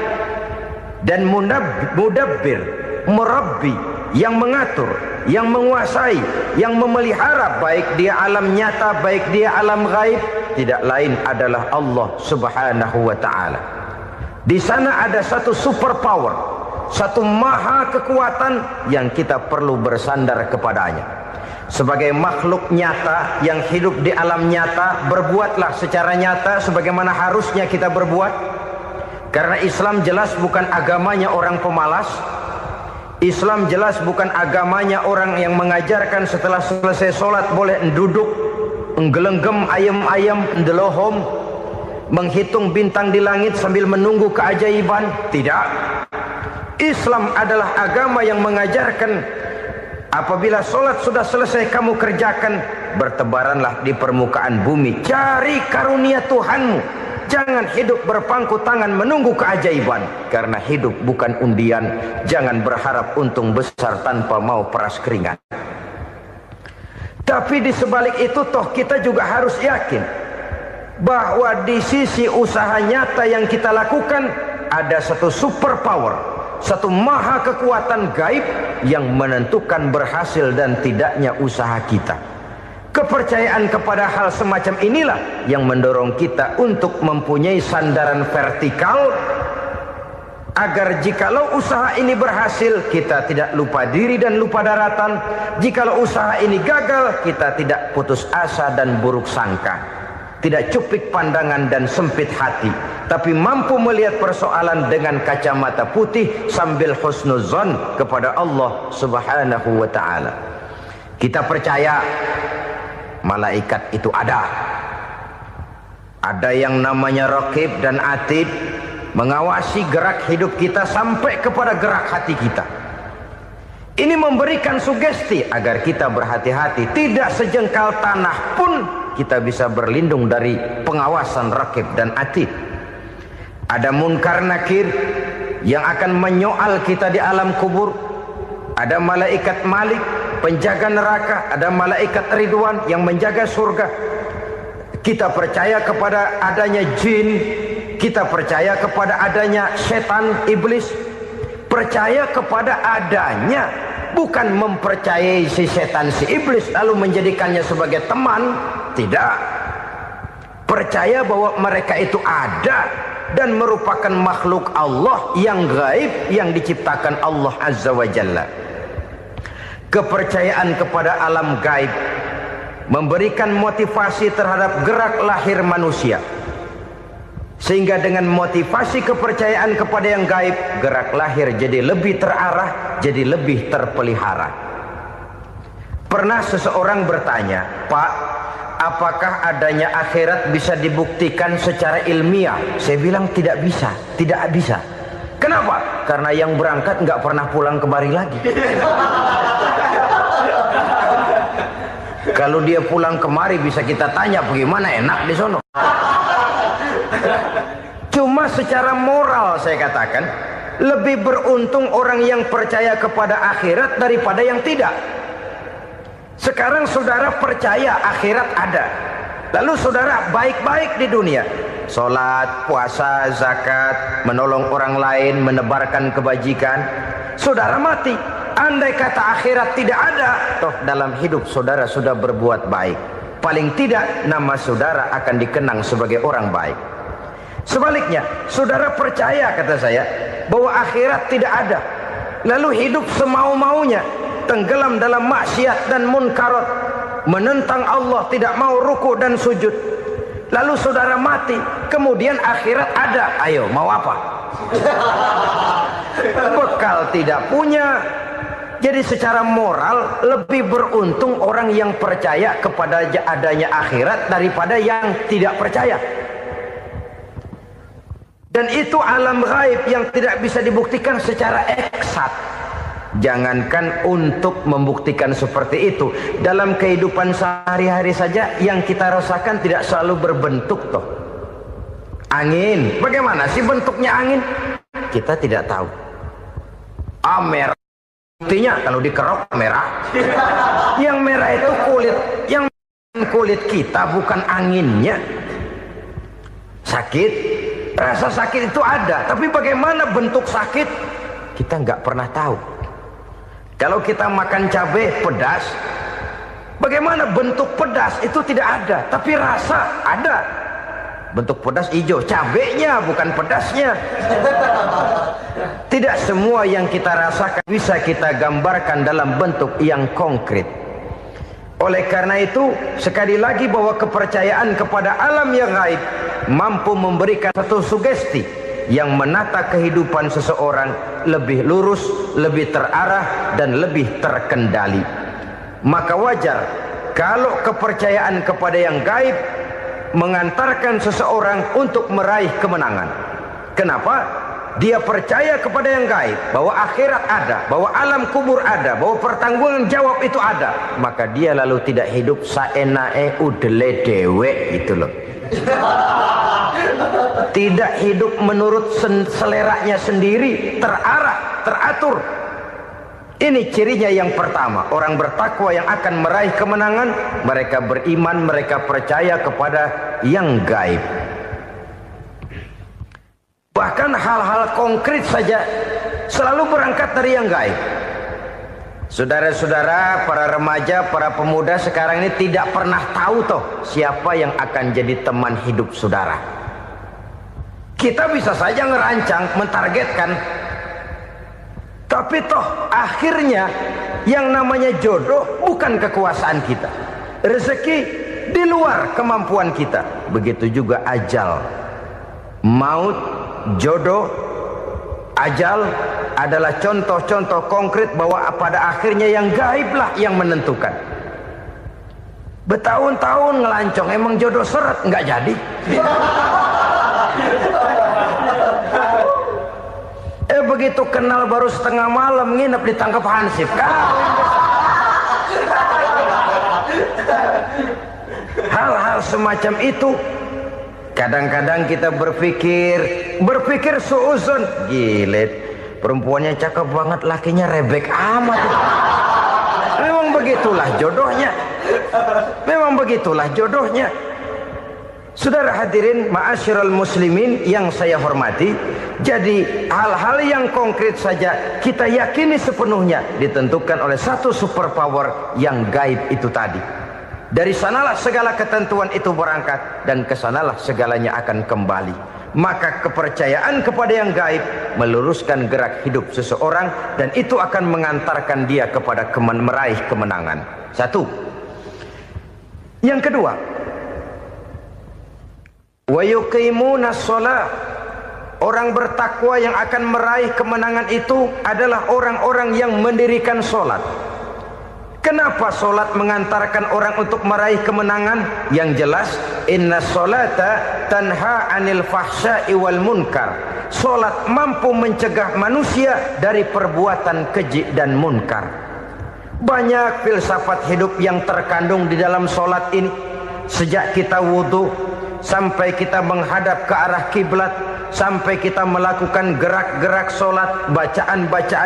Dan mudabbir, murabbi, yang mengatur, yang menguasai, yang memelihara baik dia alam nyata, baik dia alam gaib, tidak lain adalah Allah Subhanahu wa ta'ala. Di sana ada satu super power, satu maha kekuatan yang kita perlu bersandar kepadanya. Sebagai makhluk nyata yang hidup di alam nyata, berbuatlah secara nyata sebagaimana harusnya kita berbuat. Karena Islam jelas bukan agamanya orang pemalas. Islam jelas bukan agamanya orang yang mengajarkan setelah selesai sholat boleh duduk, nggelenggem ayam-ayam, ndelohom, menghitung bintang di langit sambil menunggu keajaiban. Tidak. Islam adalah agama yang mengajarkan apabila sholat sudah selesai kamu kerjakan, bertebaranlah di permukaan bumi, cari karunia Tuhanmu. Jangan hidup berpangku tangan menunggu keajaiban. Karena hidup bukan undian. Jangan berharap untung besar tanpa mau peras keringat. Tapi di sebalik itu toh kita juga harus yakin bahwa di sisi usaha nyata yang kita lakukan ada satu super power, satu maha kekuatan gaib yang menentukan berhasil dan tidaknya usaha kita. Kepercayaan kepada hal semacam inilah yang mendorong kita untuk mempunyai sandaran vertikal, agar jikalau usaha ini berhasil, kita tidak lupa diri dan lupa daratan. Jikalau usaha ini gagal, kita tidak putus asa dan buruk sangka, tidak cupik pandangan dan sempit hati, tapi mampu melihat persoalan dengan kacamata putih sambil husnuzon kepada Allah Subhanahu wa ta'ala. Kita percaya malaikat itu ada. Ada yang namanya raqib dan atid, mengawasi gerak hidup kita sampai kepada gerak hati kita. Ini memberikan sugesti agar kita berhati-hati. Tidak sejengkal tanah pun kita bisa berlindung dari pengawasan raqib dan atid. Ada munkar nakir yang akan menyoal kita di alam kubur. Ada malaikat Malik, penjaga neraka. Ada malaikat Ridwan yang menjaga surga. Kita percaya kepada adanya jin, kita percaya kepada adanya setan, iblis. Percaya kepada adanya, bukan mempercayai si setan, si iblis lalu menjadikannya sebagai teman. Tidak. Percaya bahwa mereka itu ada dan merupakan makhluk Allah yang gaib, yang diciptakan Allah Azza wa Jalla. Kepercayaan kepada alam gaib memberikan motivasi terhadap gerak lahir manusia, sehingga dengan motivasi kepercayaan kepada yang gaib, gerak lahir jadi lebih terarah, jadi lebih terpelihara. Pernah seseorang bertanya, "Pak, apakah adanya akhirat bisa dibuktikan secara ilmiah?" Saya bilang tidak bisa, tidak bisa. Kenapa? Karena yang berangkat nggak pernah pulang kembali lagi. Kalau dia pulang kemari bisa kita tanya bagaimana enak di sono. Cuma secara moral saya katakan, lebih beruntung orang yang percaya kepada akhirat daripada yang tidak. Sekarang saudara percaya akhirat ada, lalu saudara baik-baik di dunia, sholat, puasa, zakat, menolong orang lain, menebarkan kebajikan. Saudara mati, andai kata akhirat tidak ada, toh dalam hidup saudara sudah berbuat baik. Paling tidak nama saudara akan dikenang sebagai orang baik. Sebaliknya, saudara percaya, kata saya, bahwa akhirat tidak ada, lalu hidup semau-maunya, tenggelam dalam maksiat dan munkarat, menentang Allah, tidak mau ruku dan sujud. Lalu saudara mati, kemudian akhirat ada. Ayo, mau apa? Bekal tidak punya. Jadi secara moral lebih beruntung orang yang percaya kepada adanya akhirat daripada yang tidak percaya. Dan itu alam gaib yang tidak bisa dibuktikan secara eksat. Jangankan untuk membuktikan seperti itu, dalam kehidupan sehari-hari saja yang kita rasakan tidak selalu berbentuk toh. Angin, bagaimana sih bentuknya angin? Kita tidak tahu. Merah, buktinya kalau dikerok merah. Yang merah itu kulit, yang kulit kita bukan anginnya. Sakit, rasa sakit itu ada, tapi bagaimana bentuk sakit kita nggak pernah tahu. Kalau kita makan cabai pedas, bagaimana bentuk pedas itu tidak ada, tapi rasa ada. Bentuk pedas hijau, cabainya bukan pedasnya. Tidak semua yang kita rasakan bisa kita gambarkan dalam bentuk yang konkret. Oleh karena itu, sekali lagi bahwa kepercayaan kepada alam yang gaib mampu memberikan satu sugesti yang menata kehidupan seseorang lebih lurus, lebih terarah, dan lebih terkendali. Maka wajar kalau kepercayaan kepada yang gaib mengantarkan seseorang untuk meraih kemenangan. Kenapa? Dia percaya kepada yang gaib, bahwa akhirat ada, bahwa alam kubur ada, bahwa pertanggungan jawab itu ada. Maka dia lalu tidak hidup saenae udele dewe, itu loh. Tidak hidup menurut seleranya sendiri, terarah, teratur. Ini cirinya yang pertama. Orang bertakwa yang akan meraih kemenangan, mereka beriman, mereka percaya kepada yang gaib. Bahkan hal-hal konkret saja selalu berangkat dari yang gaib. Saudara-saudara, para remaja, para pemuda sekarang ini tidak pernah tahu toh siapa yang akan jadi teman hidup saudara. Kita bisa saja ngerancang, mentargetkan, tapi toh akhirnya yang namanya jodoh bukan kekuasaan kita. Rezeki di luar kemampuan kita. Begitu juga ajal. Maut, jodoh, ajal adalah contoh-contoh konkret bahwa pada akhirnya yang gaiblah yang menentukan. Bertahun-tahun ngelancong, emang jodoh seret, nggak jadi. Begitu kenal baru setengah malam nginep ditangkap hansip. Hal-hal semacam itu kadang-kadang kita berpikir suuzon, gilet, perempuannya cakep banget, lakinya rebek amat. Memang begitulah jodohnya. Memang begitulah jodohnya. Saudara hadirin ma'asyiral muslimin yang saya hormati, jadi hal-hal yang konkret saja kita yakini sepenuhnya ditentukan oleh satu superpower yang gaib itu tadi. Dari sanalah segala ketentuan itu berangkat dan kesanalah segalanya akan kembali. Maka kepercayaan kepada yang gaib meluruskan gerak hidup seseorang dan itu akan mengantarkan dia kepada meraih kemenangan. Satu. Yang kedua, wa yuqimunas shalah. Orang bertakwa yang akan meraih kemenangan itu adalah orang-orang yang mendirikan sholat. Kenapa sholat mengantarkan orang untuk meraih kemenangan? Yang jelas, inna sholata tanha anil fahsya'i wal munkar. Sholat mampu mencegah manusia dari perbuatan keji dan munkar. Banyak filsafat hidup yang terkandung di dalam sholat ini. Sejak kita wudhu sampai kita menghadap ke arah kiblat, sampai kita melakukan gerak-gerak sholat, bacaan-bacaan